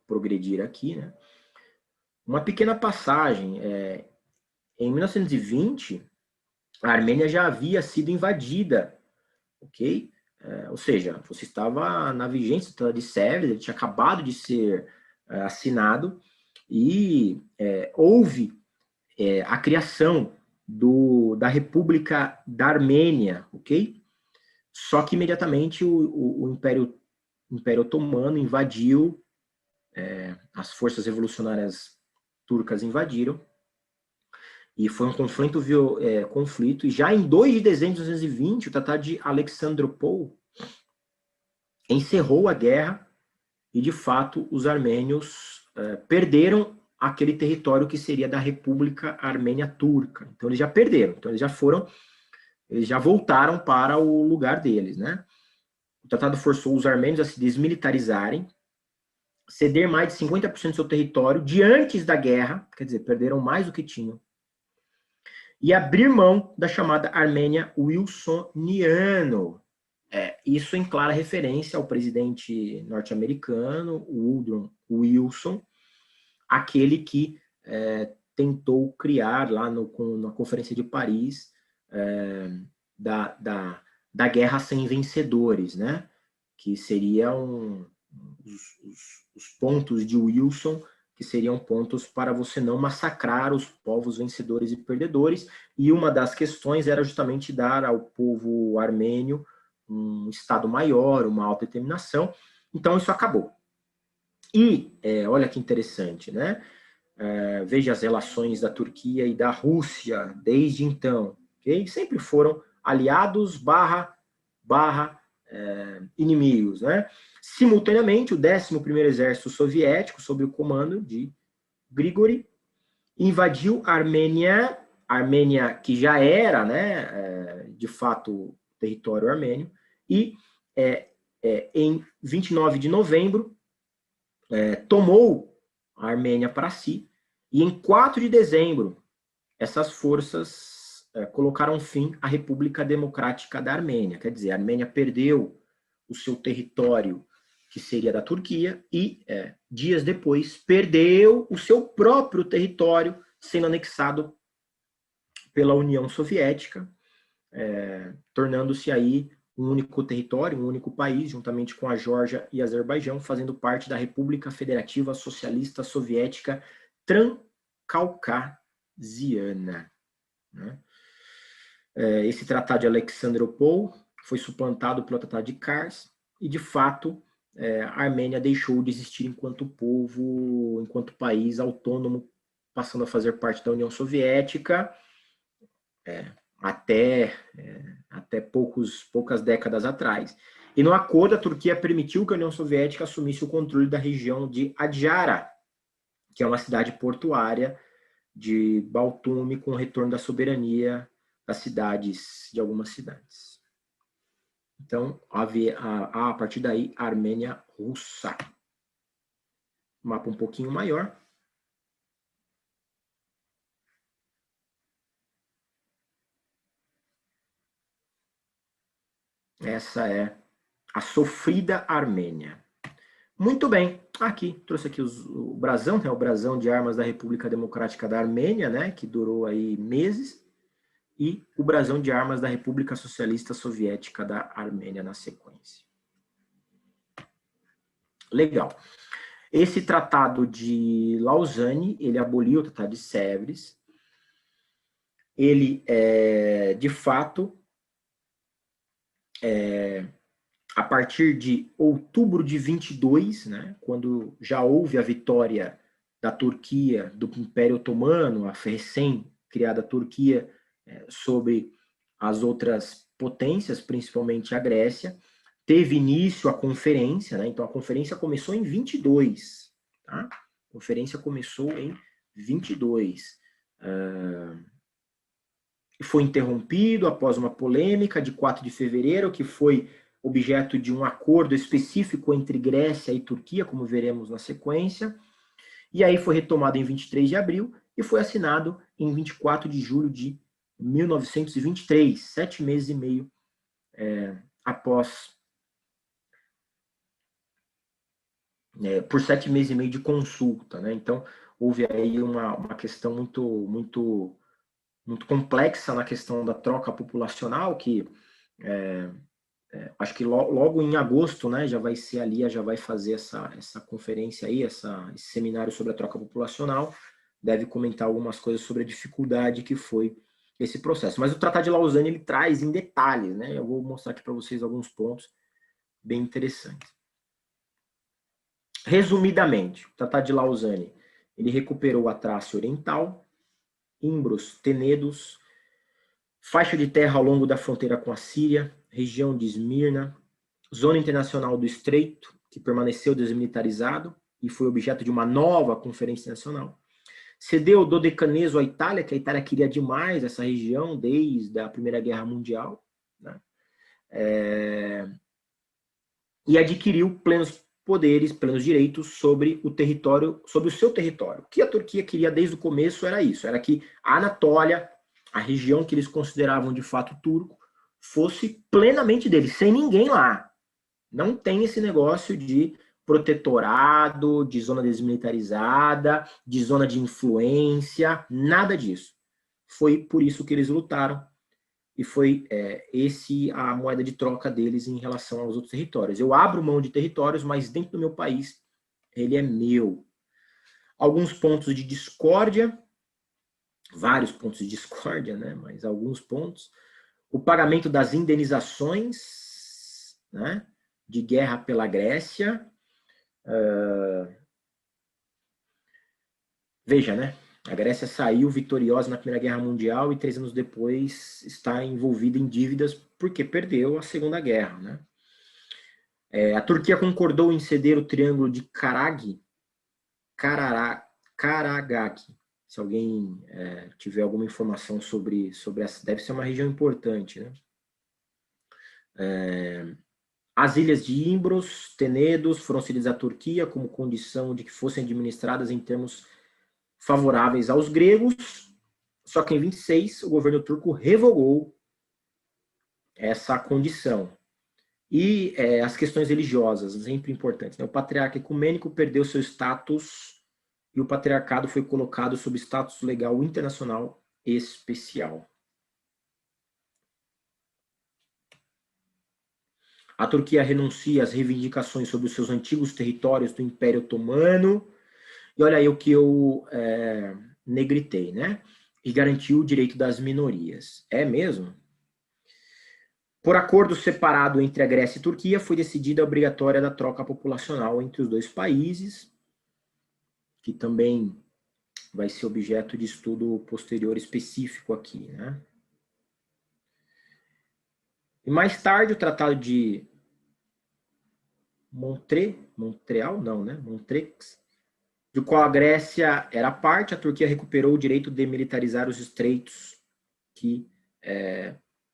progredir aqui. Né? Uma pequena passagem. Em 1920, a Armênia já havia sido invadida, ok? Ou seja, você estava na vigência do Tratado de Sèvres, ele tinha acabado de ser assinado, e houve a criação da República da Armênia, ok? Só que imediatamente o Império Otomano invadiu, as forças revolucionárias turcas invadiram, E foi um conflito, e já em 2 de dezembro de 1920, o Tratado de Alexandropol encerrou a guerra, e de fato os armênios perderam aquele território que seria da República Armênia Turca. Então eles já perderam, então eles já voltaram para o lugar deles, né? O tratado forçou os armênios a se desmilitarizarem, ceder mais de 50% do seu território de antes da guerra, quer dizer, perderam mais do que tinham, e abrir mão da chamada Armênia Wilsoniano. Isso em clara referência ao presidente norte-americano, Woodrow Wilson, aquele que tentou criar lá na Conferência de Paris da guerra sem vencedores, né? Que seriam os pontos de Wilson, que seriam pontos para você não massacrar os povos vencedores e perdedores, e uma das questões era justamente dar ao povo armênio um Estado maior, uma autodeterminação. Então isso acabou. E, olha que interessante, né? Veja as relações da Turquia e da Rússia desde então, okay? Sempre foram aliados barra inimigos, né? Simultaneamente, o 11º Exército Soviético, sob o comando de Grigori, invadiu a Armênia que já era, né, de fato, território armênio, e em 29 de novembro tomou a Armênia para si, e em 4 de dezembro, essas forças colocaram fim à República Democrática da Armênia. Quer dizer, a Armênia perdeu o seu território, que seria da Turquia, e dias depois perdeu o seu próprio território, sendo anexado pela União Soviética, tornando-se aí um único território, um único país, juntamente com a Geórgia e Azerbaijão, fazendo parte da República Federativa Socialista Soviética Transcaucasiana, né? Esse Tratado de Alexandropol foi suplantado pelo Tratado de Kars, e de fato a Armênia deixou de existir enquanto povo, enquanto país autônomo, passando a fazer parte da União Soviética, até poucas décadas atrás. E no acordo, a Turquia permitiu que a União Soviética assumisse o controle da região de Adjara, que é uma cidade portuária de Batumi, com o retorno da soberania de algumas cidades. Então, a partir daí, a Armênia russa. Mapa um pouquinho maior. Essa é a sofrida Armênia. Muito bem. Aqui, trouxe aqui o brasão, né? O brasão de armas da República Democrática da Armênia, né? Que durou aí meses. E o brasão de armas da República Socialista Soviética da Armênia na sequência. Legal. Esse tratado de Lausanne, ele aboliu o Tratado de Sèvres. Ele, de fato, a partir de outubro de 22, né, quando já houve a vitória da Turquia, do Império Otomano, a recém-criada Turquia, sobre as outras potências, principalmente a Grécia, teve início a conferência, né? Então a conferência começou em 22, tá? A conferência começou em 22. Foi interrompido após uma polêmica de 4 de fevereiro, que foi objeto de um acordo específico entre Grécia e Turquia, como veremos na sequência, e aí foi retomado em 23 de abril e foi assinado em 24 de julho de 1923, 7 meses e meio após, por 7 meses e meio de consulta, né? Então, houve aí uma questão muito complexa na questão da troca populacional, que acho que logo em agosto, né, já vai ser ali, já vai fazer essa conferência aí, esse seminário sobre a troca populacional, deve comentar algumas coisas sobre a dificuldade que foi esse processo. Mas o Tratado de Lausanne, ele traz em detalhes, né? Eu vou mostrar aqui para vocês alguns pontos bem interessantes. Resumidamente, o Tratado de Lausanne, ele recuperou a Trácia Oriental, Imbros, Tenedos, faixa de terra ao longo da fronteira com a Síria, região de Esmirna, zona internacional do Estreito, que permaneceu desmilitarizado e foi objeto de uma nova conferência nacional. Cedeu o Dodecaneso à Itália, que a Itália queria demais essa região desde a Primeira Guerra Mundial, né? E adquiriu plenos poderes, plenos direitos sobre o território, sobre o seu território. O que a Turquia queria desde o começo era isso, era que a Anatólia, a região que eles consideravam de fato turco, fosse plenamente deles, sem ninguém lá. Não tem esse negócio de protetorado, de zona desmilitarizada, de zona de influência, nada disso. Foi por isso que eles lutaram, e foi esse a moeda de troca deles em relação aos outros territórios. Eu abro mão de territórios, mas dentro do meu país, ele é meu. Alguns pontos de discórdia, vários pontos de discórdia, né? Mas alguns pontos. O pagamento das indenizações, né? De guerra pela Grécia. Veja, né? A Grécia saiu vitoriosa na Primeira Guerra Mundial e 3 anos depois está envolvida em dívidas porque perdeu a Segunda Guerra, né? A Turquia concordou em ceder o Triângulo de Karagagi. Se alguém tiver alguma informação sobre essa, deve ser uma região importante, né? As ilhas de Imbros, Tenedos foram cedidas à Turquia como condição de que fossem administradas em termos favoráveis aos gregos, só que em 26 o governo turco revogou essa condição. E as questões religiosas, sempre importantes, né? O patriarca ecumênico perdeu seu status e o patriarcado foi colocado sob status legal internacional especial. A Turquia renuncia às reivindicações sobre os seus antigos territórios do Império Otomano. E olha aí o que eu negritei, né? E garantiu o direito das minorias. É mesmo? Por acordo separado entre a Grécia e a Turquia, foi decidida a obrigatória da troca populacional entre os dois países, que também vai ser objeto de estudo posterior específico aqui, né? E mais tarde, o Tratado de Montreal, não, né? Montreux, do qual a Grécia era parte, a Turquia recuperou o direito de demilitarizar os estreitos, que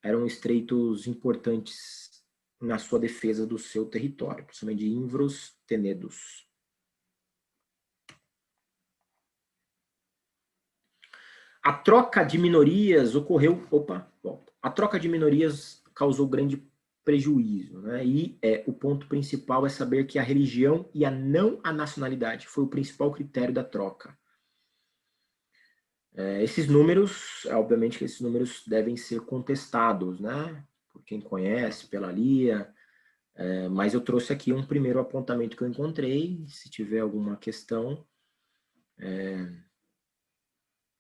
eram estreitos importantes na sua defesa do seu território, principalmente de Imbros, Tenedos. A troca de minorias ocorreu... A troca de minorias causou grande prejuízo, né? E o ponto principal é saber que a religião e não a nacionalidade foi o principal critério da troca. Esses números, obviamente que esses números devem ser contestados, né? Por quem conhece, pela Lia, mas eu trouxe aqui um primeiro apontamento que eu encontrei. Se tiver alguma questão,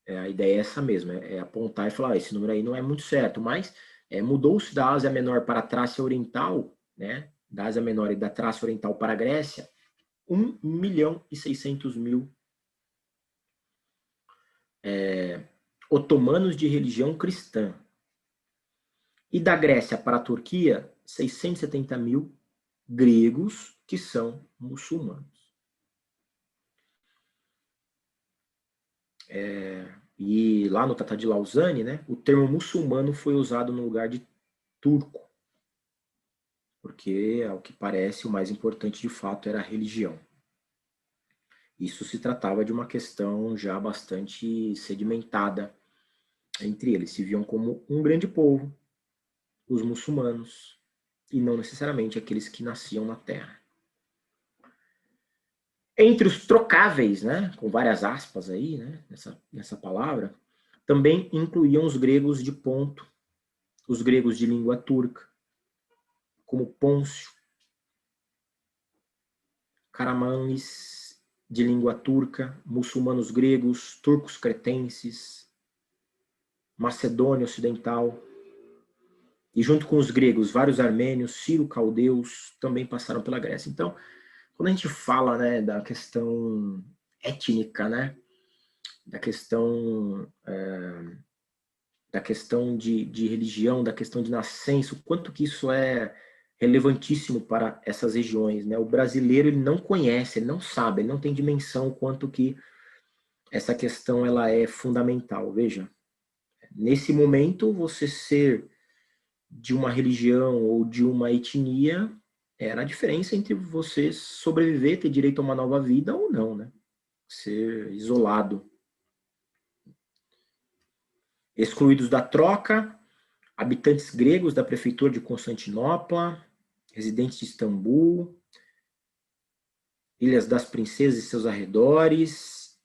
a ideia é essa mesmo, é apontar e falar, esse número aí não é muito certo, mas mudou-se da Ásia Menor para a Trácia Oriental, né? Da Ásia Menor e da Trácia Oriental para a Grécia, 1.600.000 otomanos de religião cristã. E da Grécia para a Turquia, 670.000 gregos que são muçulmanos. E lá no Tratado de Lausanne, né, o termo muçulmano foi usado no lugar de turco, porque, ao que parece, o mais importante de fato era a religião. Isso se tratava de uma questão já bastante sedimentada entre eles. Se viam como um grande povo, os muçulmanos, e não necessariamente aqueles que nasciam na terra. Entre os trocáveis, né, com várias aspas aí, né, nessa palavra, também incluíam os gregos de Ponto, os gregos de língua turca, como Pôncio, Karamanlis, de língua turca, muçulmanos gregos, turcos cretenses, Macedônia Ocidental, e junto com os gregos, vários armênios, sírio-caldeus também passaram pela Grécia. Então, quando a gente fala, né, da questão étnica, né, da questão de religião, da questão de nascença, o quanto que isso é relevantíssimo para essas regiões, né? O brasileiro, ele não conhece, ele não sabe, ele não tem dimensão o quanto que essa questão ela é fundamental. Veja, nesse momento, você ser de uma religião ou de uma etnia era a diferença entre você sobreviver, ter direito a uma nova vida ou não, né? Ser isolado. Excluídos da troca, habitantes gregos da prefeitura de Constantinopla, residentes de Istambul, Ilhas das Princesas e seus arredores,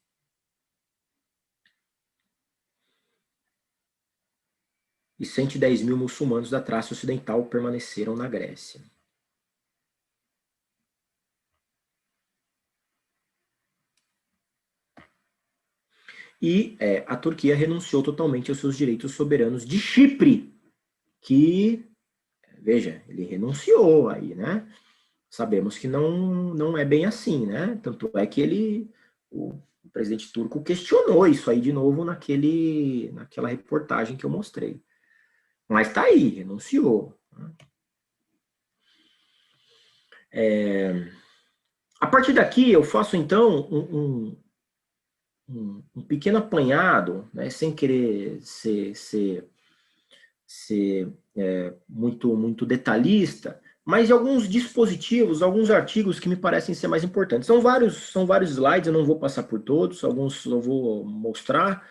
e 110 mil muçulmanos da Trácia Ocidental permaneceram na Grécia. E a Turquia renunciou totalmente aos seus direitos soberanos de Chipre, que, veja, ele renunciou aí, né? Sabemos que não é bem assim, né? Tanto é que o presidente turco questionou isso aí de novo naquela reportagem que eu mostrei. Mas tá aí, renunciou. A partir daqui eu faço então um pequeno apanhado, né, sem querer ser muito detalhista, mas de alguns dispositivos, alguns artigos que me parecem ser mais importantes. São vários slides, eu não vou passar por todos, alguns eu vou mostrar,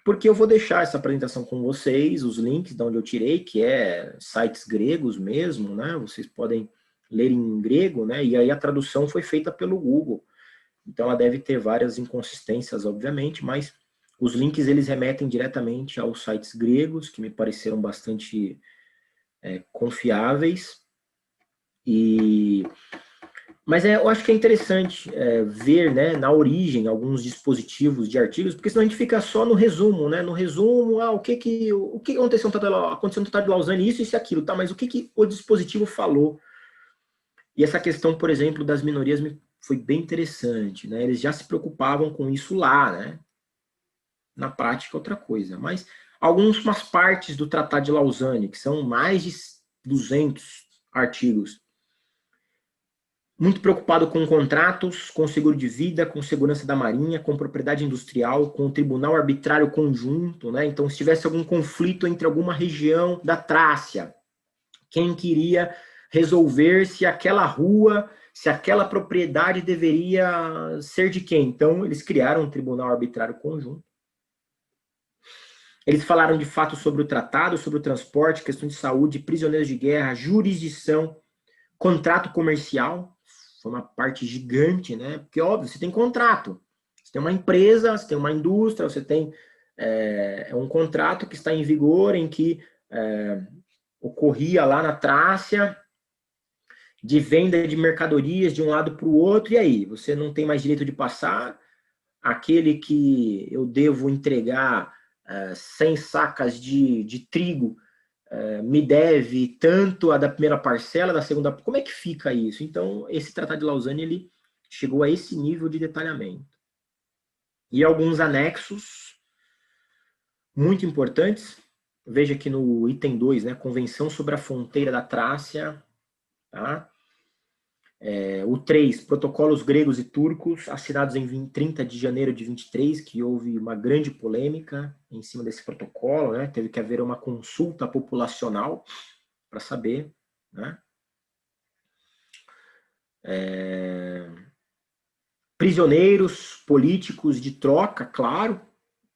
porque eu vou deixar essa apresentação com vocês, os links de onde eu tirei, que é sites gregos mesmo, né? Vocês podem ler em grego, né? E aí a tradução foi feita pelo Google. Então ela deve ter várias inconsistências, obviamente, mas os links eles remetem diretamente aos sites gregos, que me pareceram bastante confiáveis. Mas eu acho que é interessante ver, né, na origem alguns dispositivos de artigos, porque senão a gente fica só no resumo, né? No resumo, o que aconteceu no Tratado de Lausanne, isso e aquilo, tá? Mas o que o dispositivo falou? E essa questão, por exemplo, das minorias foi bem interessante, né? Eles já se preocupavam com isso lá, né? Na prática, outra coisa. Mas algumas partes do Tratado de Lausanne, que são mais de 200 artigos, muito preocupado com contratos, com seguro de vida, com segurança da marinha, com propriedade industrial, com tribunal arbitrário conjunto, né? Então, se tivesse algum conflito entre alguma região da Trácia, quem queria resolver se aquela rua, se aquela propriedade deveria ser de quem? Então, eles criaram um tribunal arbitrário conjunto. Eles falaram de fato sobre o tratado, sobre o transporte, questão de saúde, prisioneiros de guerra, jurisdição, contrato comercial. Foi uma parte gigante, né? Porque, óbvio, você tem contrato. Você tem uma empresa, você tem uma indústria, você tem um contrato que está em vigor, em que ocorria lá na Trácia, de venda de mercadorias de um lado para o outro, e aí? Você não tem mais direito de passar? Aquele que eu devo entregar 100 sacas de trigo, me deve tanto a da primeira parcela, da segunda... Como é que fica isso? Então, esse Tratado de Lausanne, ele chegou a esse nível de detalhamento. E alguns anexos muito importantes. Veja aqui no item 2, né? Convenção sobre a fronteira da Trácia. Tá? O 3, protocolos gregos e turcos, assinados em 30 de janeiro de 23, que houve uma grande polêmica em cima desse protocolo, né? Teve que haver uma consulta populacional para saber, né? Prisioneiros políticos de troca, claro,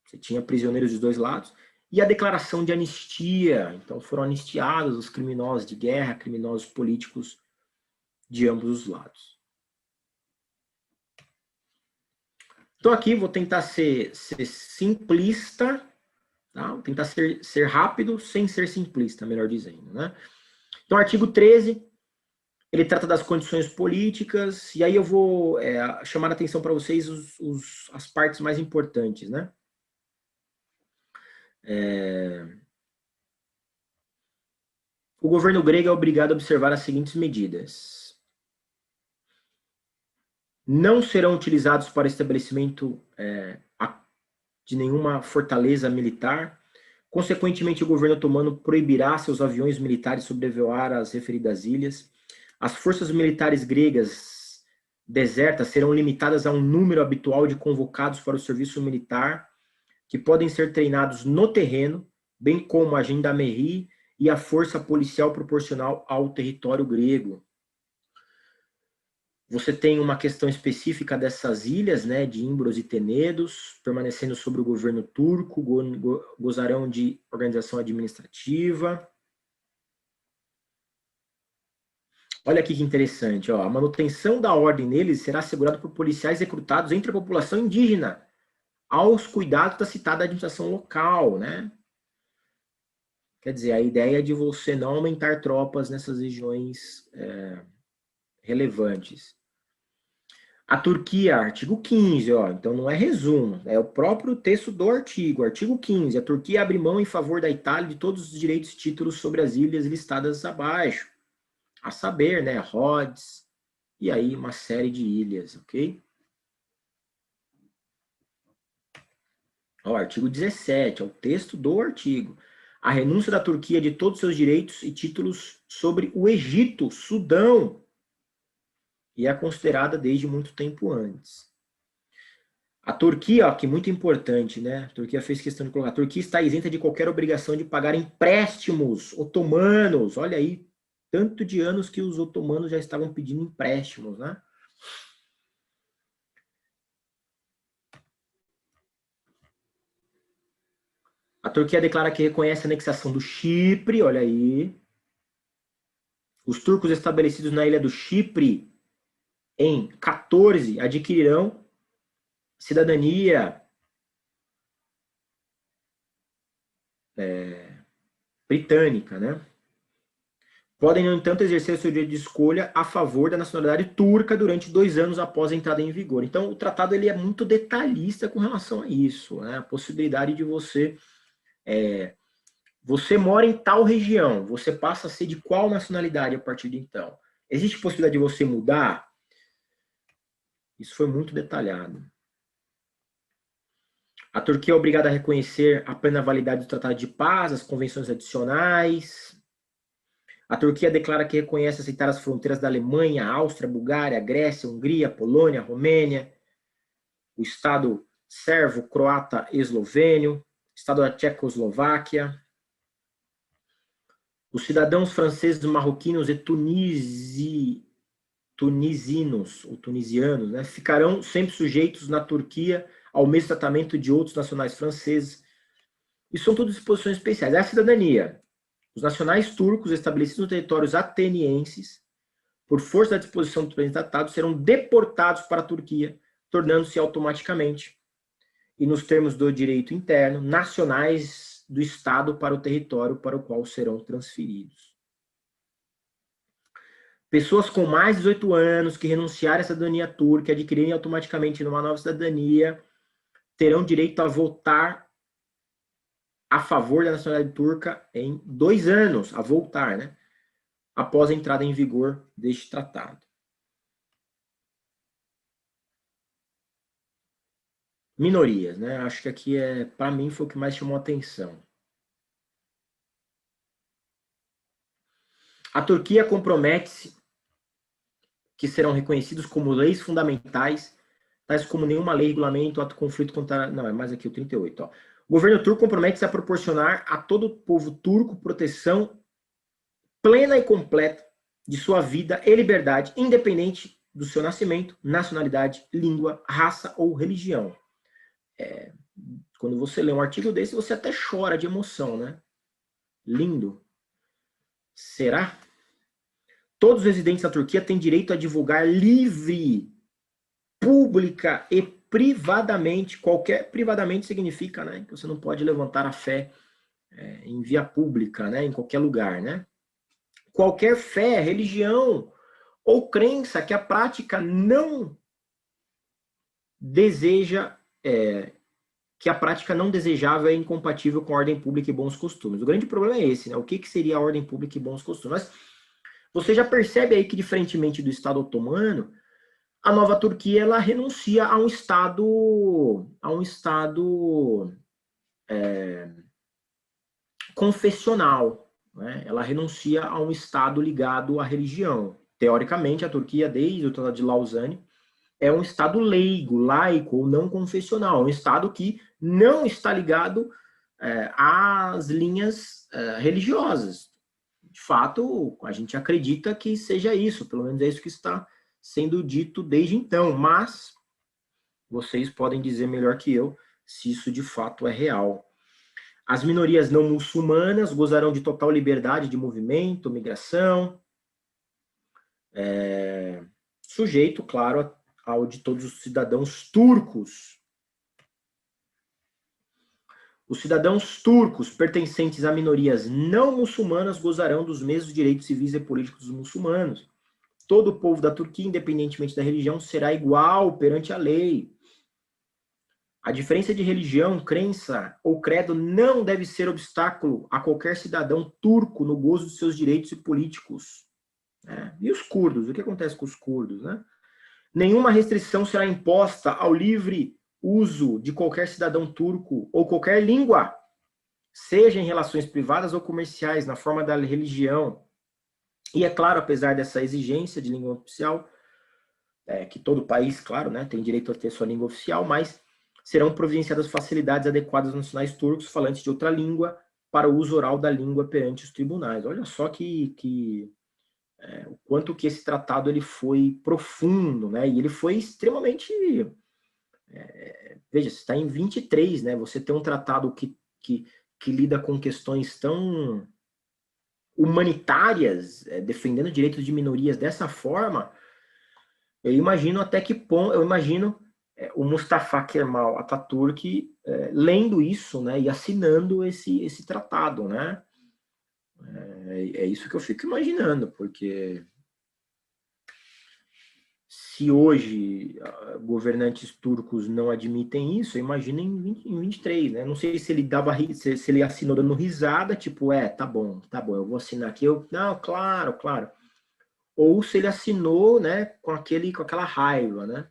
você tinha prisioneiros dos dois lados, e a declaração de anistia, então foram anistiados os criminosos de guerra, criminosos políticos de ambos os lados. Então aqui vou tentar ser simplista, tá? Vou tentar ser rápido sem ser simplista, melhor dizendo, né? Então artigo 13, ele trata das condições políticas, e aí eu vou chamar a atenção para vocês as partes mais importantes, né? O governo grego é obrigado a observar as seguintes medidas. Não serão utilizados para estabelecimento de nenhuma fortaleza militar. Consequentemente, o governo otomano proibirá seus aviões militares sobrevoar as referidas ilhas. As forças militares gregas desertas serão limitadas a um número habitual de convocados para o serviço militar, que podem ser treinados no terreno, bem como a gendarmerie e a força policial proporcional ao território grego. Você tem uma questão específica dessas ilhas, né, de Imbros e Tenedos, permanecendo sob o governo turco, gozarão de organização administrativa. Olha aqui que interessante, ó, a manutenção da ordem neles será assegurada por policiais recrutados entre a população indígena, aos cuidados da citada administração local, né? Quer dizer, a ideia é de você não aumentar tropas nessas regiões relevantes. A Turquia, artigo 15, ó, então não é resumo, é o próprio texto do artigo. Artigo 15, a Turquia abre mão em favor da Itália de todos os direitos e títulos sobre as ilhas listadas abaixo. A saber, né, Rhodes, e aí uma série de ilhas, ok? Ó, artigo 17, é o texto do artigo. A renúncia da Turquia de todos os seus direitos e títulos sobre o Egito, Sudão, e é considerada desde muito tempo antes. A Turquia, ó, que é muito importante, né? A Turquia fez questão de colocar. A Turquia está isenta de qualquer obrigação de pagar empréstimos otomanos. Olha aí, tanto de anos que os otomanos já estavam pedindo empréstimos, né? A Turquia declara que reconhece a anexação do Chipre, olha aí. Os turcos estabelecidos na ilha do Chipre em 14 adquirirão cidadania britânica, né? Podem, no entanto, exercer o seu direito de escolha a favor da nacionalidade turca durante 2 anos após a entrada em vigor. Então, o tratado ele é muito detalhista com relação a isso, né? A possibilidade de você... você mora em tal região, você passa a ser de qual nacionalidade a partir de então? Existe possibilidade de você mudar? Isso foi muito detalhado. A Turquia é obrigada a reconhecer a plena validade do Tratado de Paz, as convenções adicionais. A Turquia declara que reconhece aceitar as fronteiras da Alemanha, Áustria, Bulgária, Grécia, Hungria, Polônia, Romênia, o Estado servo, croata, eslovênio, Estado da Tchecoslováquia. Os cidadãos franceses, marroquinos e tunisianos, né, ficarão sempre sujeitos na Turquia ao mesmo tratamento de outros nacionais franceses. E são todas disposições especiais. A cidadania. Os nacionais turcos estabelecidos nos territórios atenienses, por força da disposição do presente tratado, serão deportados para a Turquia, tornando-se automaticamente, e nos termos do direito interno, nacionais do Estado para o território para o qual serão transferidos. Pessoas com mais de 18 anos que renunciarem à cidadania turca e adquirirem automaticamente uma nova cidadania terão direito a votar a favor da nacionalidade turca em 2 anos, a voltar, né? Após a entrada em vigor deste tratado. Minorias, né? Acho que aqui para mim foi o que mais chamou a atenção. A Turquia compromete-se que serão reconhecidos como leis fundamentais, tais como nenhuma lei, regulamento, ato de conflito contra... Não, é mais aqui o 38, ó. O governo turco compromete-se a proporcionar a todo o povo turco proteção plena e completa de sua vida e liberdade, independente do seu nascimento, nacionalidade, língua, raça ou religião. Quando você lê um artigo desse, você até chora de emoção, né? Lindo. Será? Todos os residentes da Turquia têm direito a divulgar livre, pública e privadamente, privadamente significa, né, que você não pode levantar a fé em via pública, né, em qualquer lugar, né? Qualquer fé, religião ou crença que a prática não deseja, que a prática não desejável é incompatível com a ordem pública e bons costumes. O grande problema é esse, né? O que seria a ordem pública e bons costumes? Mas você já percebe aí que, diferentemente do Estado otomano, a nova Turquia ela renuncia a um Estado confessional, né? Ela renuncia a um Estado ligado à religião. Teoricamente, a Turquia, desde o Tratado de Lausanne, é um Estado leigo, laico ou não confessional, um Estado que não está ligado às linhas religiosas. De fato, a gente acredita que seja isso, pelo menos é isso que está sendo dito desde então, mas vocês podem dizer melhor que eu se isso de fato é real. As minorias não muçulmanas gozarão de total liberdade de movimento, migração, sujeito, claro, ao de todos os cidadãos turcos. Os cidadãos turcos pertencentes a minorias não muçulmanas gozarão dos mesmos direitos civis e políticos dos muçulmanos. Todo o povo da Turquia, independentemente da religião, será igual perante a lei. A diferença de religião, crença ou credo não deve ser obstáculo a qualquer cidadão turco no gozo dos seus direitos políticos. E os curdos? O que acontece com os curdos, né? Nenhuma restrição será imposta ao livre uso de qualquer cidadão turco ou qualquer língua, seja em relações privadas ou comerciais, na forma da religião. E é claro, apesar dessa exigência de língua oficial, que todo país, claro, né, tem direito a ter sua língua oficial, mas serão providenciadas facilidades adequadas aos nacionais turcos falantes de outra língua para o uso oral da língua perante os tribunais. Olha só o quanto que esse tratado ele foi profundo, né? E ele foi extremamente... veja, você está em 23, né? Você tem um tratado que lida com questões tão humanitárias, defendendo direitos de minorias dessa forma. Eu imagino até que ponto... Eu imagino o Mustafa Kemal Atatürk lendo isso, né? E assinando esse tratado, né? É isso que eu fico imaginando, porque se hoje governantes turcos não admitem isso, eu imagino em 23, né? Não sei se ele se ele assinou dando risada, tipo, tá bom, eu vou assinar aqui, não, claro. Ou se ele assinou, né, com aquela raiva, né?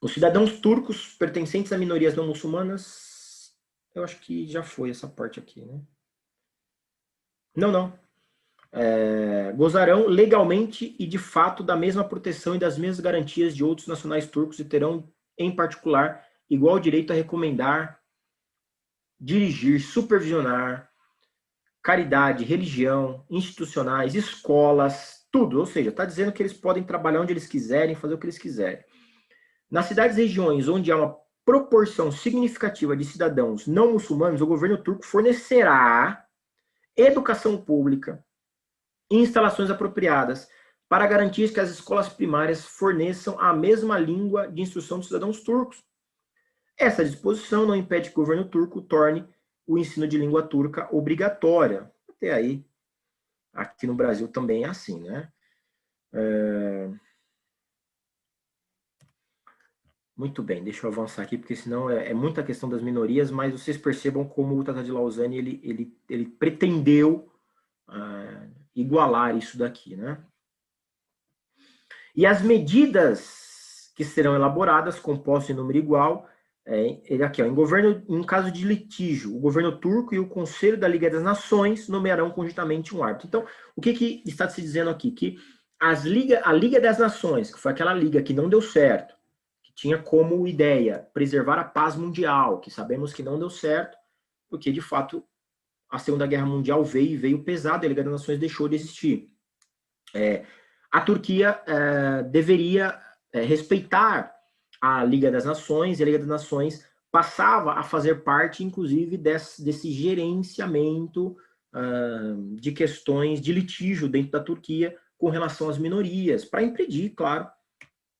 Os cidadãos turcos pertencentes a minorias não muçulmanas, eu acho que já foi essa parte aqui, né? Não. Gozarão legalmente e de fato da mesma proteção e das mesmas garantias de outros nacionais turcos e terão, em particular, igual direito a recomendar, dirigir, supervisionar, caridade, religião, institucionais, escolas, tudo. Ou seja, está dizendo que eles podem trabalhar onde eles quiserem, fazer o que eles quiserem. Nas cidades e regiões onde há uma proporção significativa de cidadãos não muçulmanos, o governo turco fornecerá educação pública, instalações apropriadas, para garantir que as escolas primárias forneçam a mesma língua de instrução dos cidadãos turcos. Essa disposição não impede que o governo turco torne o ensino de língua turca obrigatória. Até aí, aqui no Brasil também é assim, né? Muito bem, deixa eu avançar aqui, porque senão é muita questão das minorias, mas vocês percebam como o Tratado de Lausanne ele pretendeu igualar isso daqui, né? E as medidas que serão elaboradas, compostas em número igual, aqui, em caso de litígio, o governo turco e o Conselho da Liga das Nações nomearão conjuntamente um árbitro. Então, o que está se dizendo aqui? Que a Liga das Nações, que foi aquela liga que não deu certo, que tinha como ideia preservar a paz mundial, que sabemos que não deu certo, porque, de fato, a Segunda Guerra Mundial veio pesado, a Liga das Nações deixou de existir. A Turquia deveria respeitar a Liga das Nações, e a Liga das Nações passava a fazer parte, inclusive, desse gerenciamento de questões de litígio dentro da Turquia com relação às minorias, para impedir, claro,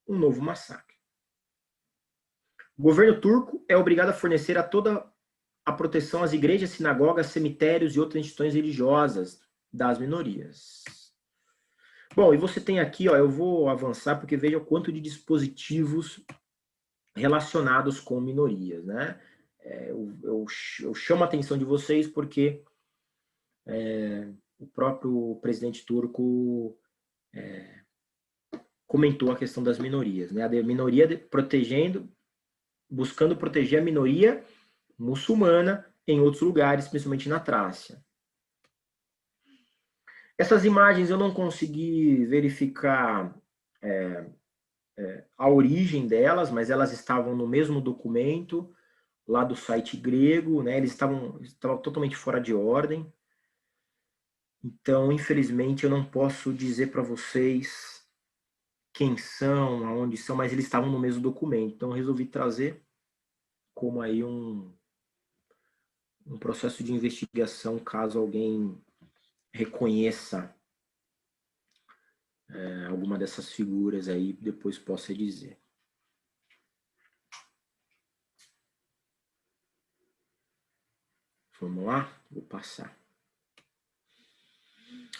um novo massacre. O governo turco é obrigado a fornecer a toda a proteção às igrejas, sinagogas, cemitérios e outras instituições religiosas das minorias. Bom, e você tem aqui, eu vou avançar porque veja o quanto de dispositivos relacionados com minorias, né? Eu chamo a atenção de vocês porque o próprio presidente turco comentou a questão das minorias, né? A minoria buscando proteger a minoria muçulmana em outros lugares, principalmente na Trácia. Essas imagens eu não consegui verificar a origem delas, mas elas estavam no mesmo documento, lá do site grego, né? Eles estavam totalmente fora de ordem. Então, infelizmente, eu não posso dizer para vocês quem são, aonde são, mas eles estavam no mesmo documento. Então, eu resolvi trazer como aí um processo de investigação, caso alguém reconheça alguma dessas figuras aí, depois possa dizer. Vamos lá? Vou passar.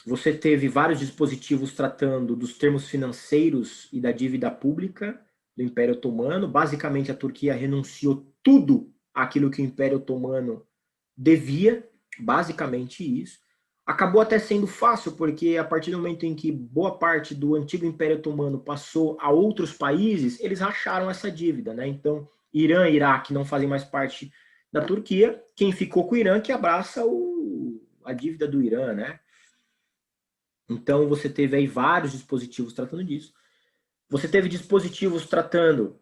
Você teve vários dispositivos tratando dos termos financeiros e da dívida pública do Império Otomano. Basicamente, a Turquia renunciou tudo aquilo que o Império Otomano devia, basicamente isso. Acabou até sendo fácil, porque a partir do momento em que boa parte do antigo Império Otomano passou a outros países, eles racharam essa dívida, né? Então, Irã e Iraque não fazem mais parte da Turquia. Quem ficou com o Irã que abraça a dívida do Irã, né? Então, você teve aí vários dispositivos tratando disso. Você teve dispositivos tratando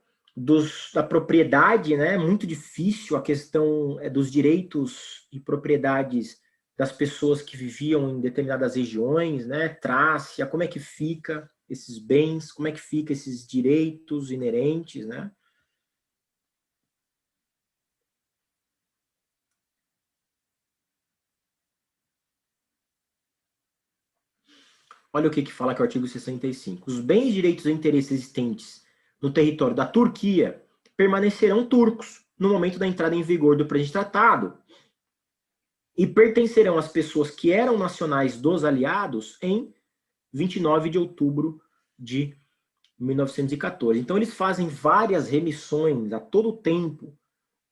da propriedade, né? Muito difícil a questão dos direitos e propriedades das pessoas que viviam em determinadas regiões, né? Trácia, como é que fica esses bens, como é que fica esses direitos inerentes, né? Olha o que fala que é o artigo 65. Os bens, direitos e interesses existentes no território da Turquia permanecerão turcos no momento da entrada em vigor do presente tratado e pertencerão às pessoas que eram nacionais dos aliados em 29 de outubro de 1914. Então, eles fazem várias remissões a todo tempo,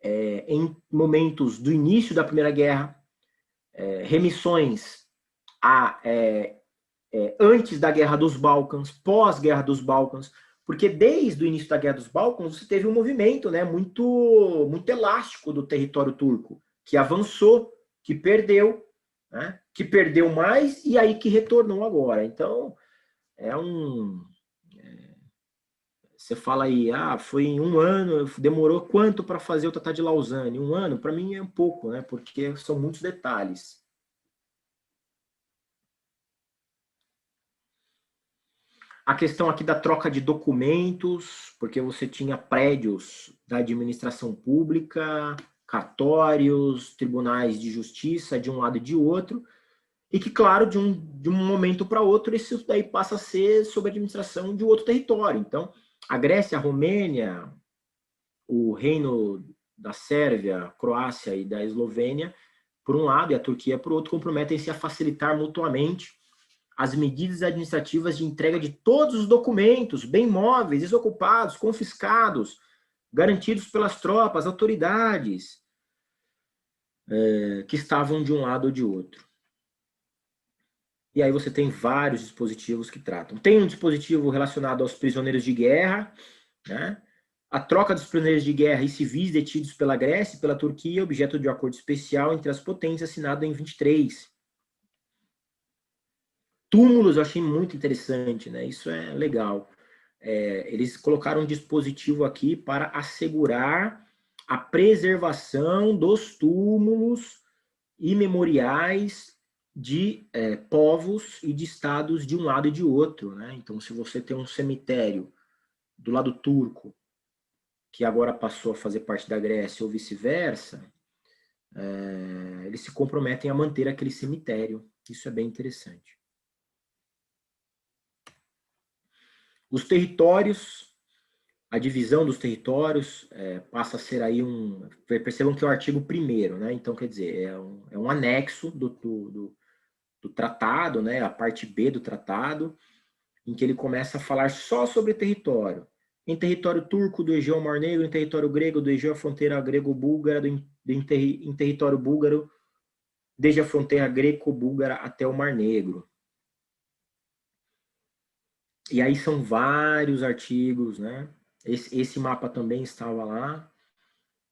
em momentos do início da Primeira Guerra, remissões antes da Guerra dos Balcãs, pós-Guerra dos Balcãs, porque desde o início da Guerra dos Balcãs você teve um movimento, né, muito elástico do território turco, que avançou, que perdeu, né, que perdeu mais e aí que retornou agora. Então, você fala aí, foi em um ano, demorou quanto para fazer o Tratado de Lausanne? Um ano? Para mim é um pouco, né, porque são muitos detalhes. A questão aqui da troca de documentos, porque você tinha prédios da administração pública, cartórios, tribunais de justiça de um lado e de outro, e que, claro, de um momento para outro, isso daí passa a ser sob a administração de outro território. Então, a Grécia, a Romênia, o Reino da Sérvia, a Croácia e da Eslovênia, por um lado, e a Turquia por outro, comprometem-se a facilitar mutuamente as medidas administrativas de entrega de todos os documentos, bem móveis, desocupados, confiscados, garantidos pelas tropas, autoridades, que estavam de um lado ou de outro. E aí você tem vários dispositivos que tratam. Tem um dispositivo relacionado aos prisioneiros de guerra, né? A troca dos prisioneiros de guerra e civis detidos pela Grécia e pela Turquia, objeto de um acordo especial entre as potências assinado em 23. Túmulos eu achei muito interessante, né? Isso é legal. Eles colocaram um dispositivo aqui para assegurar a preservação dos túmulos e memoriais de povos e de estados de um lado e de outro, né? Então, se você tem um cemitério do lado turco, que agora passou a fazer parte da Grécia ou vice-versa, eles se comprometem a manter aquele cemitério. Isso é bem interessante. Os territórios, a divisão dos territórios passa a ser aí percebam que é o artigo 1º, né? Então, quer dizer, é um anexo do tratado, né? A parte B do tratado, em que ele começa a falar só sobre território. Em território turco do Egeu ao Mar Negro, em território grego do Egeu à fronteira grego-búlgara, em território búlgaro, desde a fronteira greco-búlgara até o Mar Negro. E aí são vários artigos, né? Esse mapa também estava lá.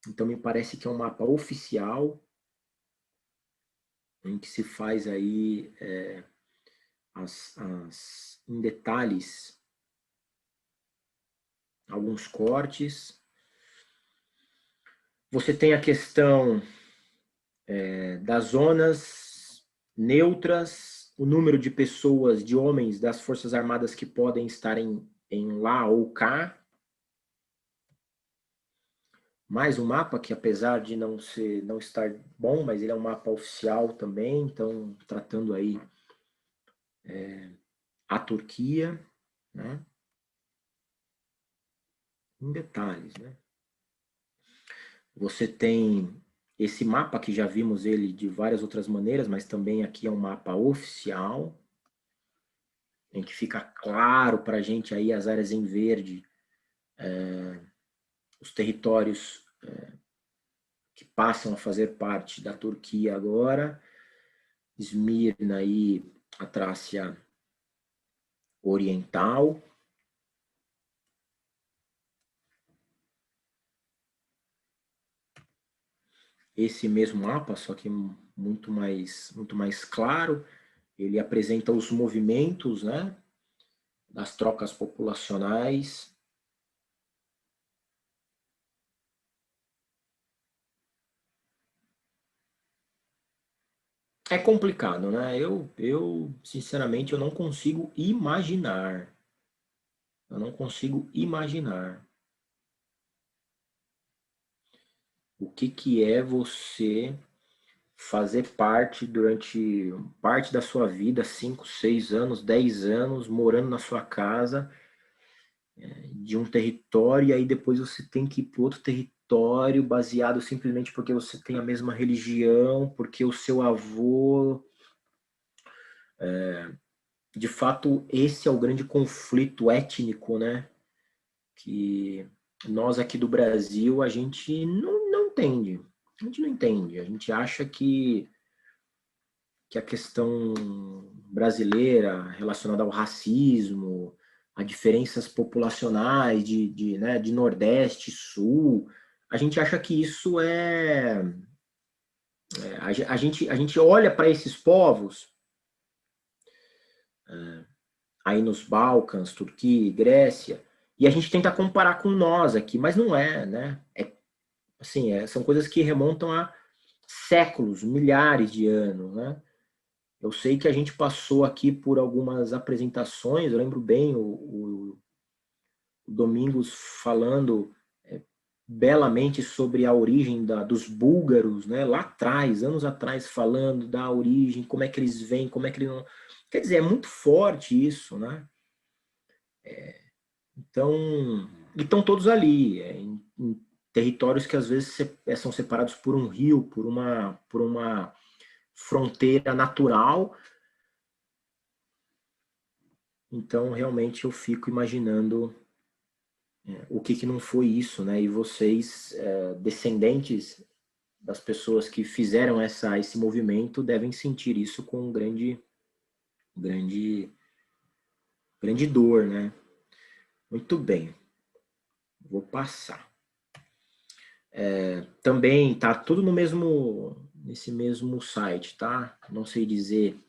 Então me parece que é um mapa oficial, em que se faz aí em detalhes alguns cortes. Você tem a questão das zonas neutras, o número de pessoas, de homens das Forças Armadas que podem estar em lá ou cá. Mais um mapa que, apesar de não estar bom, mas ele é um mapa oficial também, então tratando aí a Turquia, né? Em detalhes, né? Você tem esse mapa que já vimos ele de várias outras maneiras, mas também aqui é um mapa oficial, em que fica claro para a gente aí as áreas em verde, os territórios que passam a fazer parte da Turquia agora, Esmirna e a Trácia Oriental. Esse mesmo mapa, só que muito mais claro, ele apresenta os movimentos, né, das trocas populacionais. É complicado, né? Sinceramente, eu não consigo imaginar. Eu não consigo imaginar o que é você fazer durante parte da sua vida, 5, 6 anos, 10 anos, morando na sua casa, de um território, e aí depois você tem que ir para outro território baseado simplesmente porque você tem a mesma religião, porque o seu avô... de fato, esse é o grande conflito étnico, né? Que nós aqui do Brasil, a gente não entende. A gente não entende. A gente acha que a questão brasileira relacionada ao racismo, a diferenças populacionais de Nordeste, Sul, a gente acha que isso a gente olha para esses povos, aí nos Balcãs, Turquia, Grécia, e a gente tenta comparar com nós aqui, mas não é, né? São coisas que remontam a séculos, milhares de anos, né? Eu sei que a gente passou aqui por algumas apresentações, eu lembro bem o Domingos falando belamente sobre a origem dos búlgaros, né? Lá atrás, anos atrás, falando da origem, como é que eles vêm, como é que eles não... Quer dizer, é muito forte isso, né? Então, estão todos ali, em territórios que às vezes são separados por um rio, por uma fronteira natural. Então, realmente, eu fico imaginando o que não foi isso, né? E vocês, descendentes das pessoas que fizeram esse movimento, devem sentir isso com grande dor, né? Muito bem. Vou passar. Também tá tudo nesse mesmo site, tá? Não sei dizer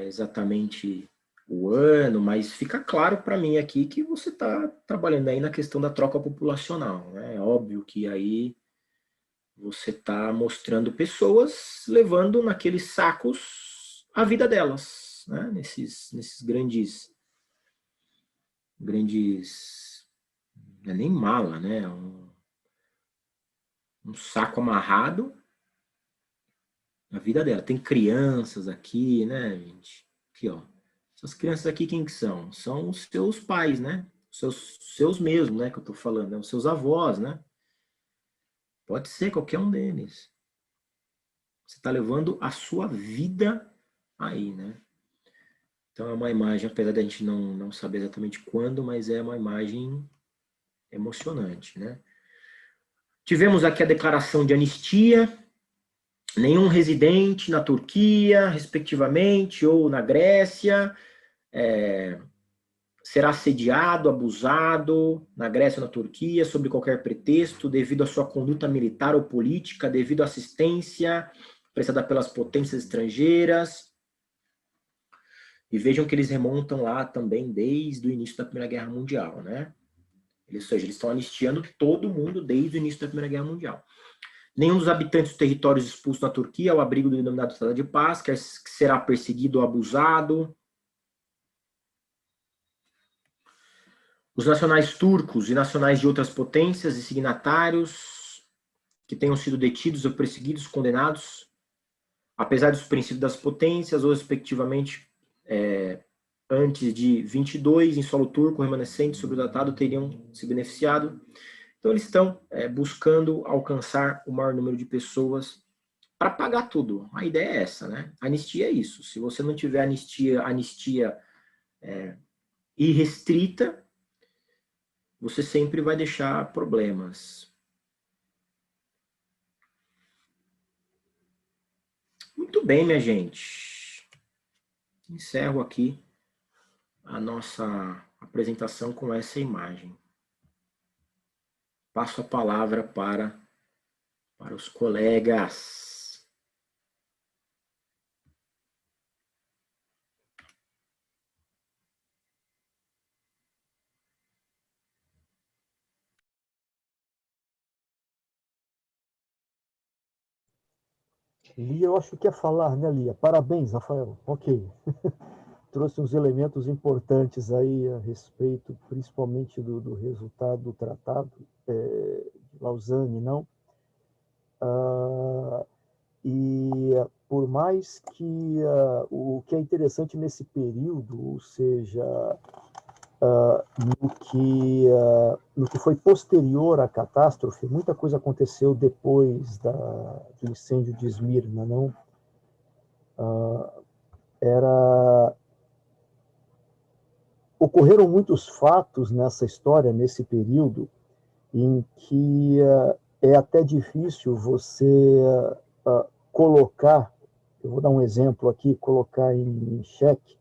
exatamente o ano, mas fica claro para mim aqui que você está trabalhando aí na questão da troca populacional, né? É óbvio que aí você está mostrando pessoas levando naqueles sacos a vida delas, né? Nesses grandes, não é nem mala, né? Um saco amarrado a vida dela. Tem crianças aqui, né, gente? Aqui, ó. Essas crianças aqui, quem que são? São os seus pais, né? Seus mesmos, né, que eu tô falando, né? Os seus avós, né? Pode ser qualquer um deles. Você tá levando a sua vida aí, né? Então é uma imagem, apesar da gente não saber exatamente quando, mas é uma imagem emocionante, né? Tivemos aqui a declaração de anistia. Nenhum residente na Turquia, respectivamente, ou na Grécia, será assediado, abusado na Grécia ou na Turquia, sob qualquer pretexto, devido à sua conduta militar ou política, devido à assistência prestada pelas potências estrangeiras. E vejam que eles remontam lá também desde o início da Primeira Guerra Mundial, né? Ou seja, eles estão anistiando todo mundo desde o início da Primeira Guerra Mundial. Nenhum dos habitantes dos territórios expulsos da Turquia ao abrigo do denominado Tratado de Paz, que será perseguido ou abusado. Os nacionais turcos e nacionais de outras potências e signatários que tenham sido detidos ou perseguidos, condenados, apesar dos princípios das potências, ou respectivamente antes de 22, em solo turco, remanescentes sobre o tratado, teriam se beneficiado. Então eles estão buscando alcançar o maior número de pessoas para pagar tudo. A ideia é essa, né? Anistia é isso. Se você não tiver anistia irrestrita, você sempre vai deixar problemas. Muito bem, minha gente. Encerro aqui a nossa apresentação com essa imagem. Passo a palavra para os colegas. Lia, eu acho que quer falar, né, Lia? Parabéns, Rafael. Ok. Trouxe uns elementos importantes aí a respeito, principalmente do resultado do tratado de Lausanne, não? E por mais que o que é interessante nesse período, ou seja, no que foi posterior à catástrofe, muita coisa aconteceu depois do incêndio de Esmirna, não? Ocorreram muitos fatos nessa história, nesse período, em que é até difícil você colocar, eu vou dar um exemplo aqui, colocar em xeque,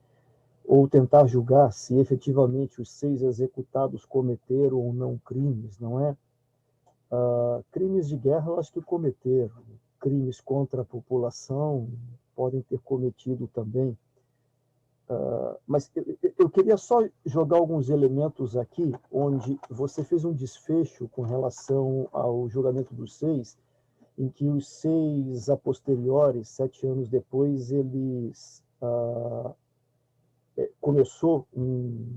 ou tentar julgar se efetivamente os 6 executados cometeram ou não crimes, não é? Crimes de guerra eu acho que cometeram, crimes contra a população podem ter cometido também. Mas eu queria só jogar alguns elementos aqui, onde você fez um desfecho com relação ao julgamento dos 6, em que os 6, a posteriori, 7 anos depois, eles começou um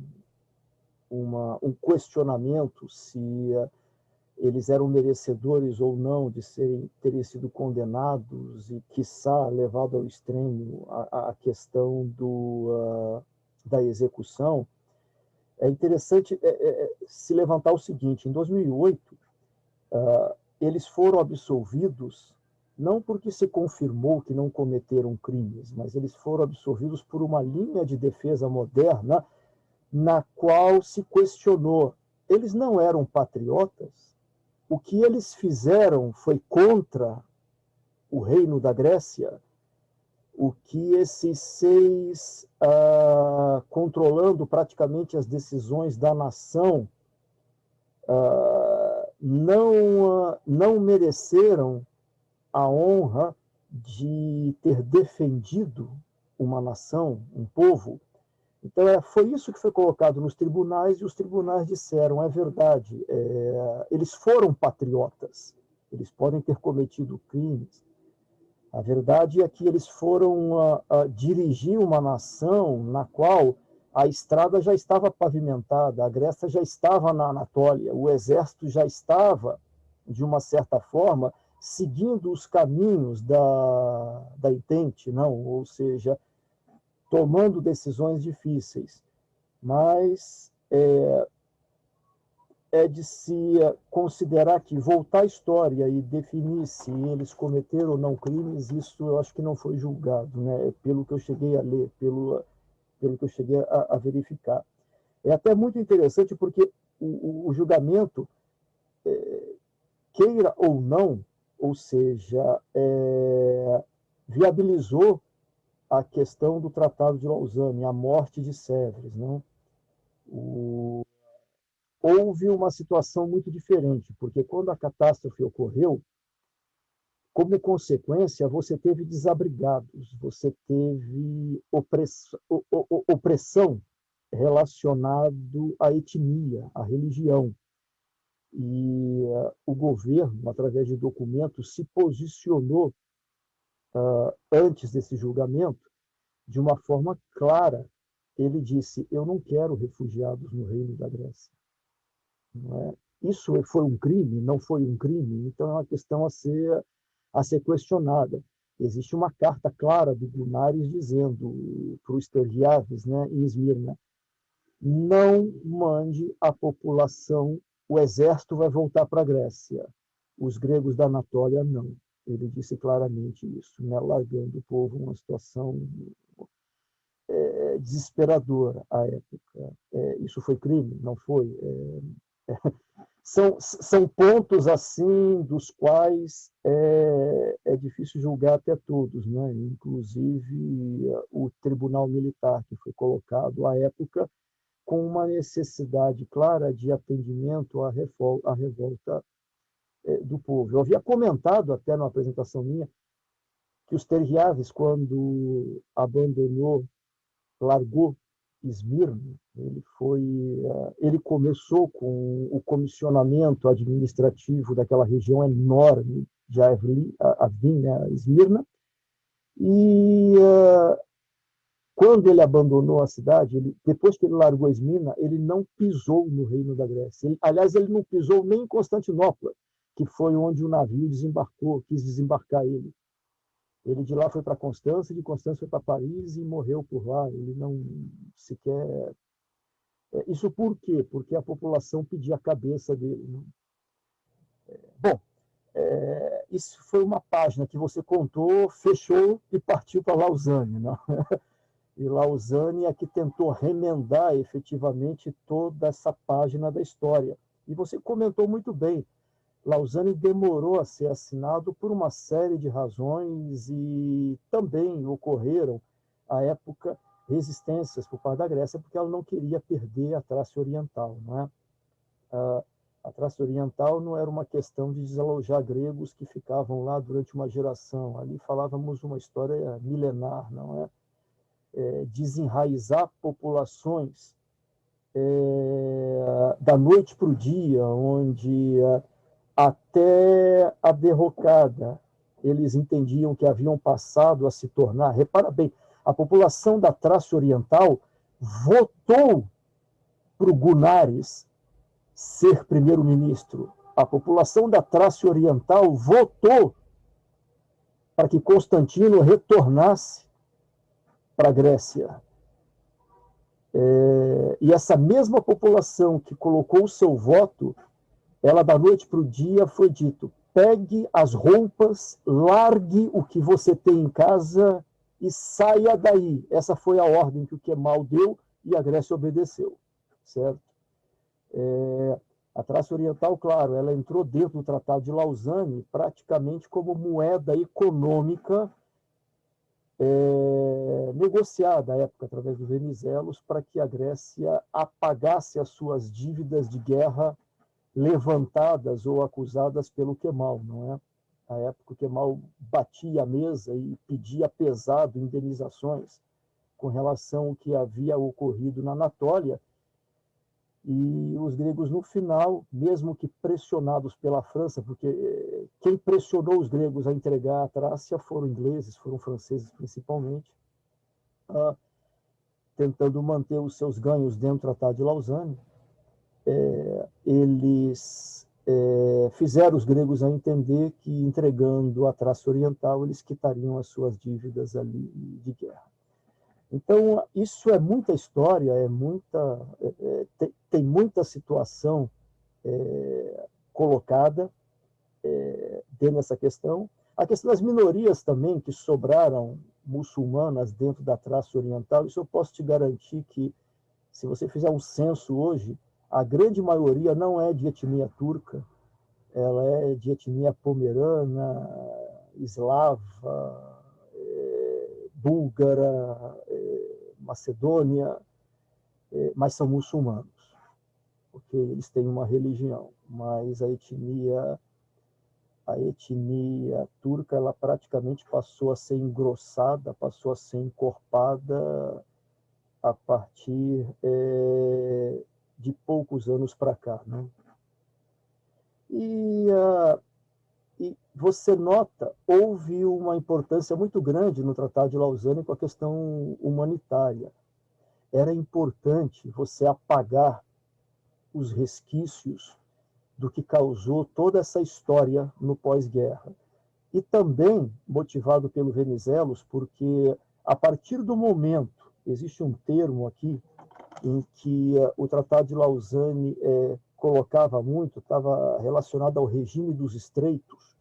questionamento se eles eram merecedores ou não de terem sido condenados e, quiçá, levado ao extremo a questão da execução. É interessante se levantar o seguinte: em 2008, eles foram absolvidos não porque se confirmou que não cometeram crimes, mas eles foram absolvidos por uma linha de defesa moderna na qual se questionou: eles não eram patriotas? O que eles fizeram foi contra o reino da Grécia? O que esses 6, controlando praticamente as decisões da nação, não mereceram a honra de ter defendido uma nação, um povo? Então, foi isso que foi colocado nos tribunais, e os tribunais disseram: é verdade, eles foram patriotas, eles podem ter cometido crimes. A verdade é que eles foram dirigir uma nação na qual a estrada já estava pavimentada, a Grécia já estava na Anatólia, o exército já estava, de uma certa forma, seguindo os caminhos da Entente, não? Ou seja, tomando decisões difíceis. Mas é de se considerar que voltar à história e definir se eles cometeram ou não crimes, isso eu acho que não foi julgado, né? Pelo que eu cheguei a ler, pelo que eu cheguei a verificar. É até muito interessante porque o julgamento, queira ou não, ou seja, viabilizou a questão do Tratado de Lausanne, a morte de Sèvres, não? Houve uma situação muito diferente, porque quando a catástrofe ocorreu, como consequência, você teve desabrigados, você teve opressão relacionado à etnia, à religião. E o governo, através de documentos, se posicionou antes desse julgamento de uma forma clara. Ele disse: eu não quero refugiados no reino da Grécia. Não é? Isso foi um crime? Não foi um crime? Então é uma questão a ser questionada. Existe uma carta clara do Gunares dizendo para o Stergiaves, né, em Esmirna: não mande a população, o exército vai voltar para a Grécia. Os gregos da Anatólia, não. Ele disse claramente isso, né, largando o povo numa situação desesperadora à época. Isso foi crime? Não foi? São pontos assim dos quais é difícil julgar até todos, né? Inclusive o Tribunal Militar, que foi colocado à época com uma necessidade clara de atendimento à revolta do povo. Eu havia comentado até na apresentação minha que o Stergiaves, quando largou Esmirna, ele começou com o comissionamento administrativo daquela região enorme de Avim, né, Esmirna, e quando ele abandonou a cidade, depois que ele largou Esmirna, ele não pisou no reino da Grécia. Aliás, ele não pisou nem em Constantinopla, que foi onde o navio desembarcou, quis desembarcar ele. Ele de lá foi para Constança, de Constança foi para Paris e morreu por lá. Ele não sequer... Isso por quê? Porque a população pedia a cabeça dele. Bom, isso foi uma página que você contou, fechou e partiu para Lausanne. Não? E Lausanne é que tentou remendar efetivamente toda essa página da história. E você comentou muito bem, Lausanne demorou a ser assinado por uma série de razões e também ocorreram, à época, resistências por parte da Grécia, porque ela não queria perder a Trácia Oriental. Não é? A Trácia Oriental não era uma questão de desalojar gregos que ficavam lá durante uma geração. Ali falávamos uma história milenar, não é? Desenraizar populações da noite para o dia, onde até a derrocada eles entendiam que haviam passado a se tornar... Repara bem, a população da Trácia Oriental votou para o Gunares ser primeiro-ministro. A população da Trácia Oriental votou para que Constantino retornasse para a Grécia. E essa mesma população que colocou o seu voto, ela da noite para o dia foi dito: pegue as roupas, largue o que você tem em casa e saia daí. Essa foi a ordem que o Kemal deu e a Grécia obedeceu, certo? A Trácia Oriental, claro, ela entrou dentro do Tratado de Lausanne praticamente como moeda econômica negociada à época através dos Venizelos para que a Grécia apagasse as suas dívidas de guerra levantadas ou acusadas pelo Kemal, não é? À época o Kemal batia a mesa e pedia pesado indenizações com relação ao que havia ocorrido na Anatólia, e os gregos no final, mesmo que pressionados pela França, porque quem pressionou os gregos a entregar a Trácia foram ingleses, foram franceses principalmente, tentando manter os seus ganhos dentro do Tratado de Lausanne, eles fizeram os gregos a entender que, entregando a Trácia Oriental, eles quitariam as suas dívidas ali de guerra. Então, isso é muita história, tem muita situação colocada dentro dessa questão. A questão das minorias também, que sobraram muçulmanas dentro da Trácia Oriental, isso eu posso te garantir que, se você fizer um censo hoje, a grande maioria não é de etnia turca, ela é de etnia pomerana, eslava, búlgara, Macedônia, mas são muçulmanos, porque eles têm uma religião, mas a etnia turca, ela praticamente passou a ser engrossada, passou a ser encorpada a partir de poucos anos para cá, né? E você nota, houve uma importância muito grande no Tratado de Lausanne com a questão humanitária. Era importante você apagar os resquícios do que causou toda essa história no pós-guerra. E também motivado pelo Venizelos, porque a partir do momento, existe um termo aqui, em que o Tratado de Lausanne colocava muito, estava relacionado ao regime dos estreitos.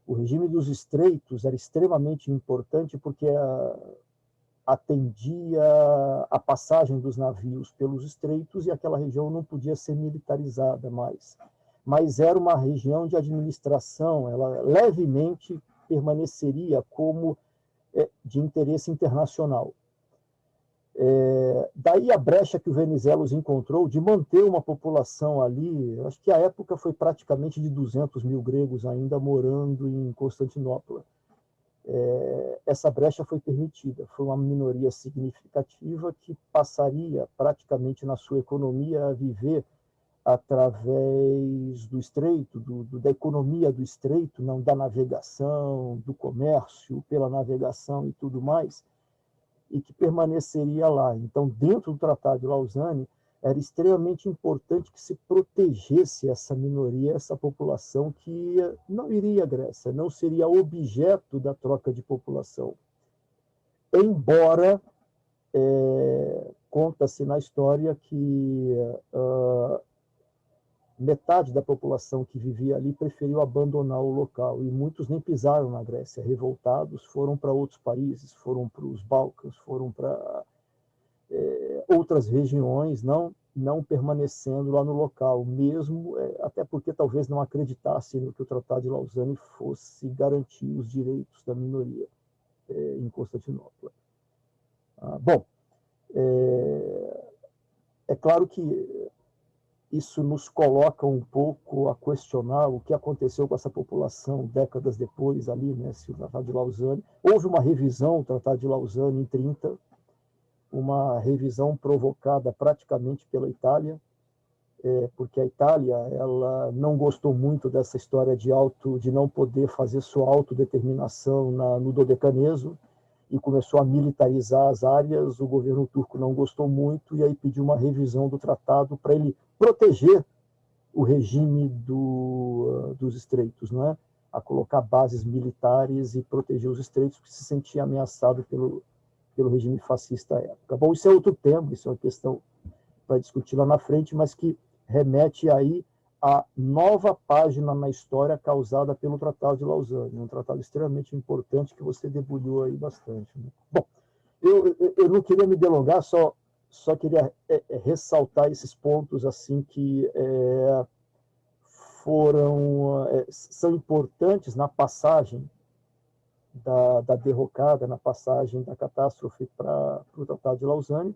O regime dos estreitos era extremamente importante porque atendia a passagem dos navios pelos estreitos e aquela região não podia ser militarizada mais. Mas era uma região de administração, ela levemente permaneceria como de interesse internacional. Daí a brecha que o Venizelos encontrou de manter uma população ali, acho que a época foi praticamente de 200 mil gregos ainda morando em Constantinopla. Essa brecha foi permitida, foi uma minoria significativa que passaria praticamente na sua economia a viver através do estreito, da economia do estreito, não da navegação, do comércio, pela navegação e tudo mais, e que permaneceria lá. Então, dentro do Tratado de Lausanne, era extremamente importante que se protegesse essa minoria, essa população que não iria à Grécia, não seria objeto da troca de população. Embora, conta-se na história que metade da população que vivia ali preferiu abandonar o local, e muitos nem pisaram na Grécia, revoltados, foram para outros países, foram para os Balcãs, foram para outras regiões, não permanecendo lá no local, mesmo, até porque talvez não acreditassem no que o Tratado de Lausanne fosse garantir os direitos da minoria em Constantinopla. Bom, é claro que isso nos coloca um pouco a questionar o que aconteceu com essa população décadas depois, ali, né, se o Tratado de Lausanne... Houve uma revisão do Tratado de Lausanne em 30, uma revisão provocada praticamente pela Itália, porque a Itália ela não gostou muito dessa história de não poder fazer sua autodeterminação no Dodecaneso, e começou a militarizar as áreas. O governo turco não gostou muito e aí pediu uma revisão do tratado para ele proteger o regime dos estreitos, não é? A colocar bases militares e proteger os estreitos, que se sentia ameaçado pelo regime fascista à época. Bom, isso é outro tema, isso é uma questão para discutir lá na frente, mas que remete aí a nova página na história causada pelo Tratado de Lausanne, um tratado extremamente importante que você debulhou aí bastante, né? Bom, eu não queria me delongar, só queria ressaltar esses pontos assim que são importantes na passagem da derrocada, na passagem da catástrofe para o Tratado de Lausanne.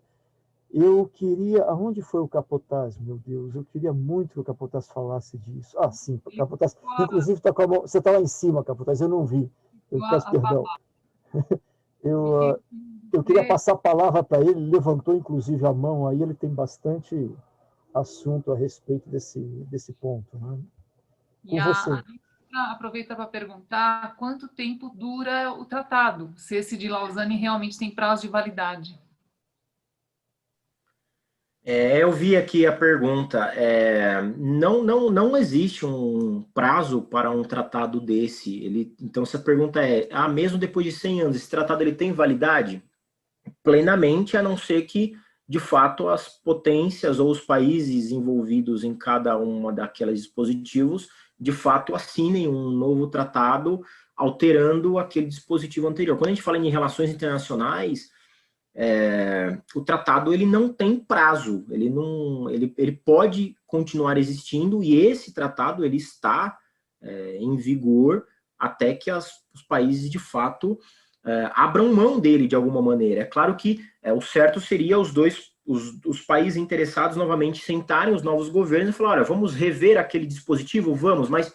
Eu queria... Aonde foi o Capotaz, meu Deus? Eu queria muito que o Capotaz falasse disso. Ah, sim, o Capotaz. Inclusive, tá com a mão... Você está lá em cima, Capotaz, eu não vi. Eu peço perdão. Eu queria passar a palavra para ele, levantou inclusive a mão aí, ele tem bastante assunto a respeito desse ponto, né? Com você. Aproveita para perguntar quanto tempo dura o tratado, se esse de Lausanne realmente tem prazo de validade. Eu vi aqui a pergunta. Não existe um prazo para um tratado desse. Então, essa pergunta mesmo depois de 100 anos, esse tratado ele tem validade? Plenamente, a não ser que, de fato, as potências ou os países envolvidos em cada uma daqueles dispositivos, de fato, assinem um novo tratado alterando aquele dispositivo anterior. Quando a gente fala em relações internacionais, o tratado ele não tem prazo, ele pode continuar existindo, e esse tratado ele está em vigor até que os países de fato abram mão dele de alguma maneira. É claro que o certo seria os países interessados novamente sentarem os novos governos e falar, olha, vamos rever aquele dispositivo? Vamos, mas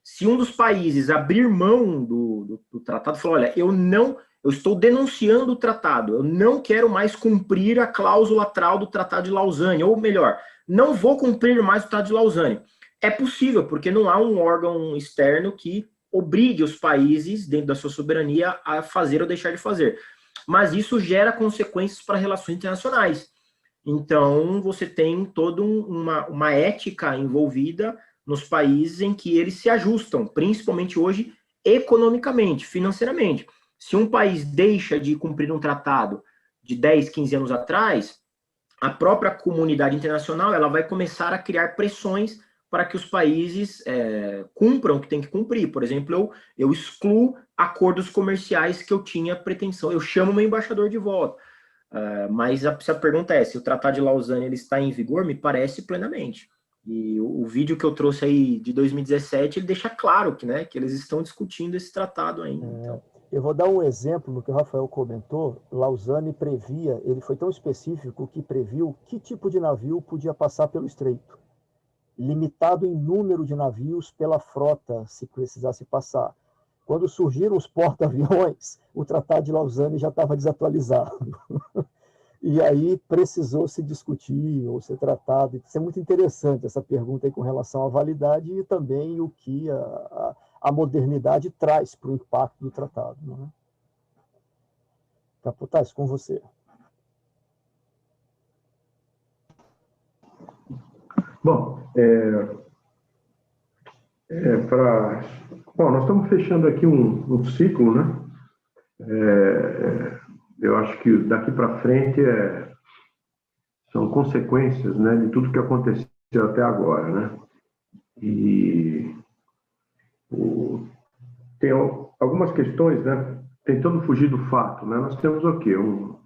se um dos países abrir mão do tratado, falar, olha, eu estou denunciando o tratado, eu não quero mais cumprir a cláusula tral do Tratado de Lausanne, ou melhor, não vou cumprir mais o Tratado de Lausanne. É possível, porque não há um órgão externo que obrigue os países, dentro da sua soberania, a fazer ou deixar de fazer. Mas isso gera consequências para relações internacionais. Então, você tem toda uma ética envolvida nos países em que eles se ajustam, principalmente hoje, economicamente, financeiramente. Se um país deixa de cumprir um tratado de 10, 15 anos atrás, a própria comunidade internacional ela vai começar a criar pressões para que os países cumpram o que tem que cumprir. Por exemplo, eu excluo acordos comerciais que eu tinha pretensão, eu chamo meu embaixador de volta. Mas se a pergunta é se o Tratado de Lausanne ele está em vigor, me parece plenamente. E o vídeo que eu trouxe aí de 2017, ele deixa claro que eles estão discutindo esse tratado ainda. Então. Eu vou dar um exemplo no que o Rafael comentou. Lausanne previa, ele foi tão específico que previu que tipo de navio podia passar pelo estreito. Limitado em número de navios pela frota, se precisasse passar. Quando surgiram os porta-aviões, o Tratado de Lausanne já estava desatualizado. E aí precisou se discutir ou ser tratado. Isso é muito interessante, essa pergunta aí com relação à validade e também o que a modernidade traz para o impacto do tratado. Não é? Caputaz, com você. Bom, nós estamos fechando aqui um ciclo, né? Eu acho que daqui para frente são consequências, né, de tudo que aconteceu até agora, né? E tem algumas questões, né, tentando fugir do fato, né? Nós temos o quê?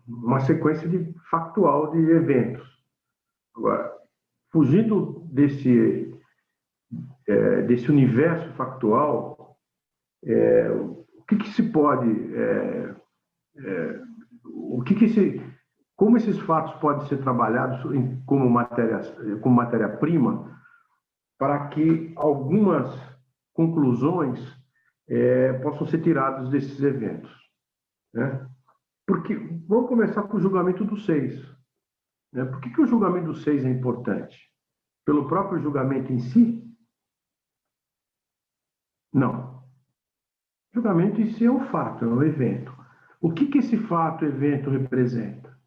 Uma sequência factual de eventos. Agora, fugindo desse universo factual, o que se pode, como esses fatos podem ser trabalhados como matéria-prima para que algumas conclusões possam ser tiradas desses eventos, né? Porque vamos começar com o julgamento do 6. Né? Por que o julgamento do 6 é importante? Pelo próprio julgamento em si? Não. O julgamento em si é um fato, é um evento. O que esse fato, evento, representa?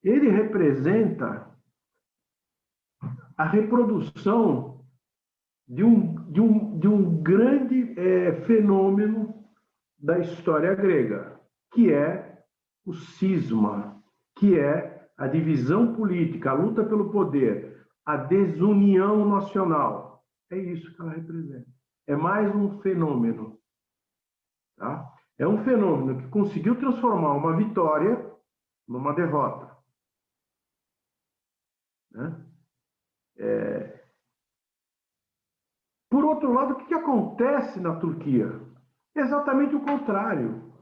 Ele representa a reprodução de um grande fenômeno da história grega, que é o cisma, que é a divisão política, a luta pelo poder, a desunião nacional. É isso que ela representa. É mais um fenômeno. Tá? É um fenômeno que conseguiu transformar uma vitória numa derrota. Né? Por outro lado, o que acontece na Turquia? Exatamente o contrário.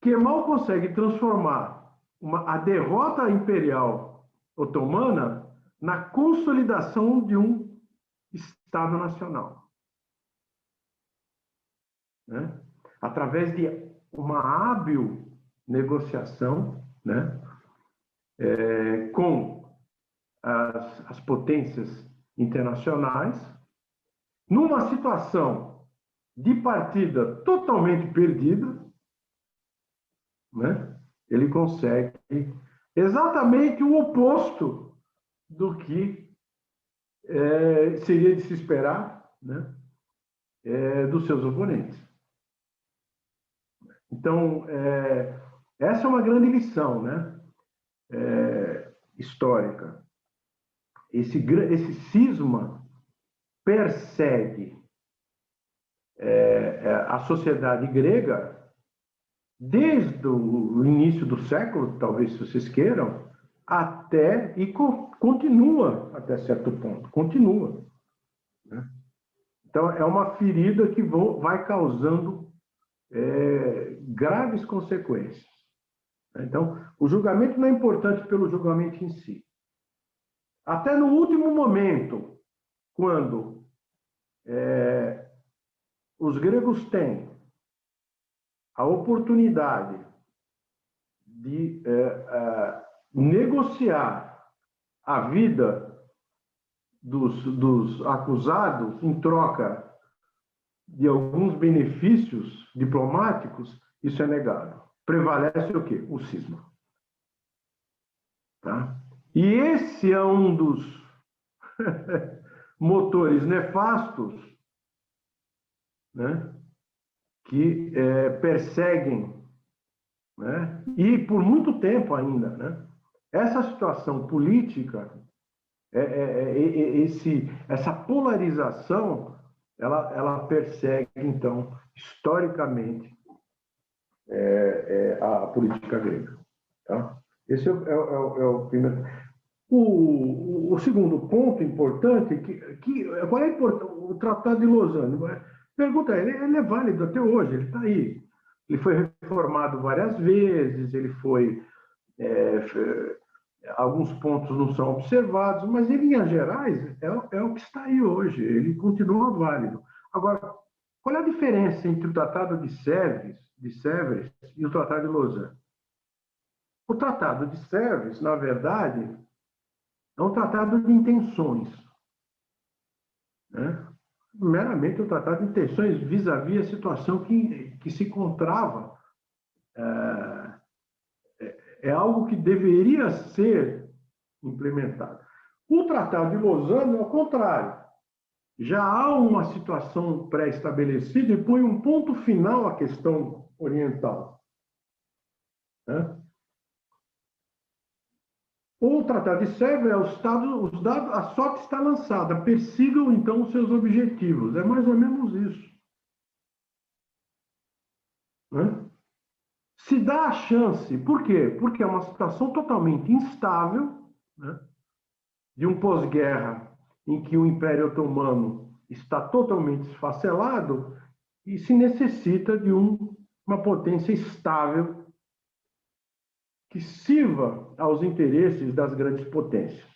Kemal consegue transformar a derrota imperial otomana na consolidação de um Estado nacional. Né? Através de uma hábil negociação, né? Com as potências internacionais, numa situação de partida totalmente perdida, né? Ele consegue exatamente o oposto do que seria de se esperar, né? Dos seus oponentes. Então, essa é uma grande lição, né? Histórica. Esse cisma persegue a sociedade grega desde o início do século, talvez se vocês queiram, e continua até certo ponto, continua. Né? Então, é uma ferida que vai causando graves consequências. Então, o julgamento não é importante pelo julgamento em si. Até no último momento, quando os gregos têm a oportunidade de negociar a vida dos acusados em troca de alguns benefícios diplomáticos, isso é negado. Prevalece o quê? O cisma. Tá? E esse é um dos motores nefastos, né, que perseguem, né, e por muito tempo ainda, né, essa situação política, essa polarização, ela persegue, então, historicamente, a política grega. Tá? Esse é o primeiro. O segundo ponto importante, qual é o Tratado de Lausanne? Pergunta, ele é válido até hoje, ele está aí. Ele foi reformado várias vezes, ele foi... alguns pontos não são observados, mas ele, em linhas gerais, é o que está aí hoje, ele continua válido. Agora, qual é a diferença entre o Tratado de Sèvres e o Tratado de Lausanne? O Tratado de Sèvres, na verdade, é um tratado de intenções, né? Meramente um tratado de intenções vis-à-vis a situação que se encontrava. É algo que deveria ser implementado. O Tratado de Lausanne, ao contrário, já há uma situação pré-estabelecida e põe um ponto final à questão oriental, né? O Tratado de Sèvres a sorte está lançada, persigam então os seus objetivos. É mais ou menos isso, né? Se dá a chance, por quê? Porque é uma situação totalmente instável, né, de um pós-guerra em que o Império Otomano está totalmente esfacelado e se necessita de uma potência estável que sirva aos interesses das grandes potências.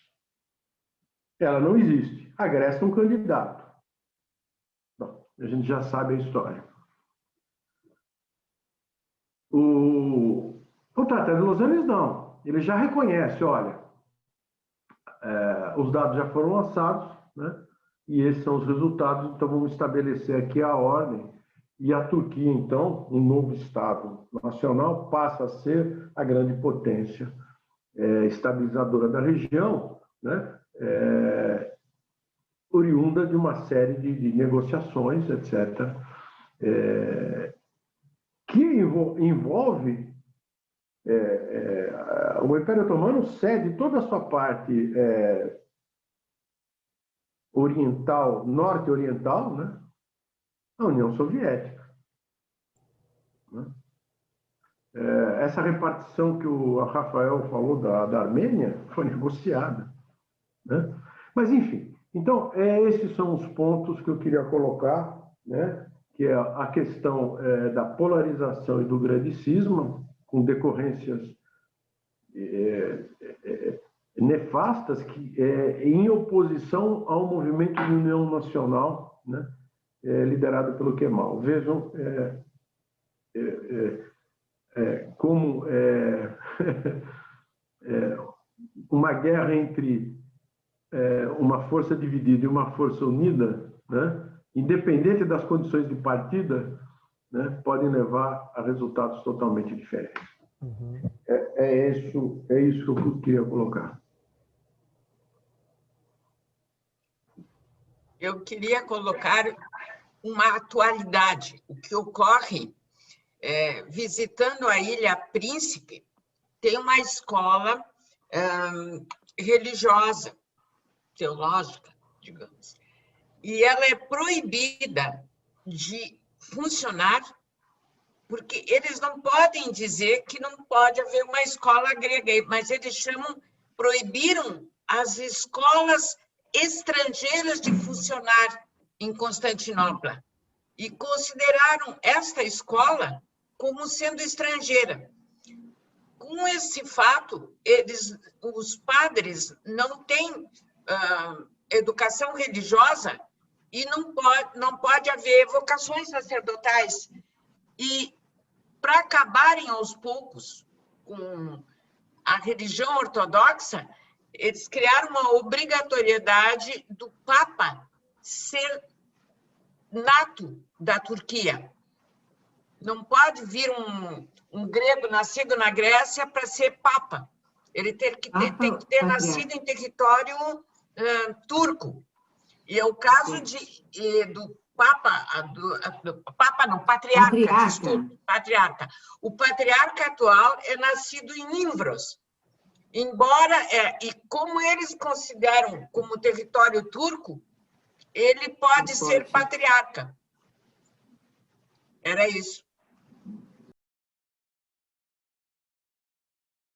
Ela não existe. A Grécia é um candidato. Bom, a gente já sabe a história. O Tratado de Lausanne não. Ele já reconhece, olha, os dados já foram lançados, né? E esses são os resultados, então vamos estabelecer aqui a ordem. E a Turquia, então, um novo Estado nacional, passa a ser a grande potência estabilizadora da região, né? Oriunda de uma série de negociações, etc., que envolve o Império Otomano cede toda a sua parte oriental, norte-oriental, né, à União Soviética, né? Essa repartição que o Rafael falou da Armênia foi negociada, né? Mas, enfim, então, esses são os pontos que eu queria colocar, né? Que é a questão da polarização e do grande cisma, com decorrências nefastas, em oposição ao movimento de união nacional, né, liderado pelo Kemal. Vejam como uma guerra entre uma força dividida e uma força unida, né, independente das condições de partida, né, podem levar a resultados totalmente diferentes. Uhum. É isso que eu queria colocar. Eu queria colocar uma atualidade. O que ocorre, visitando a Ilha Príncipe, tem uma escola religiosa, teológica, digamos, e ela é proibida de funcionar porque eles não podem dizer que não pode haver uma escola grega, mas eles proibiram as escolas estrangeiras de funcionar em Constantinopla. e consideraram esta escola como sendo estrangeira. Com esse fato, os padres não têm educação religiosa e não pode haver vocações sacerdotais. E, para acabarem aos poucos com a religião ortodoxa, eles criaram uma obrigatoriedade do Papa ser nato da Turquia. Não pode vir um grego nascido na Grécia para ser Papa. Ele tem que ter nascido em território turco. E é o caso do patriarca. Desculpa, patriarca. O patriarca atual é nascido em Nivros. Embora, e como eles consideram como território turco, ele pode ser patriarca. Era isso.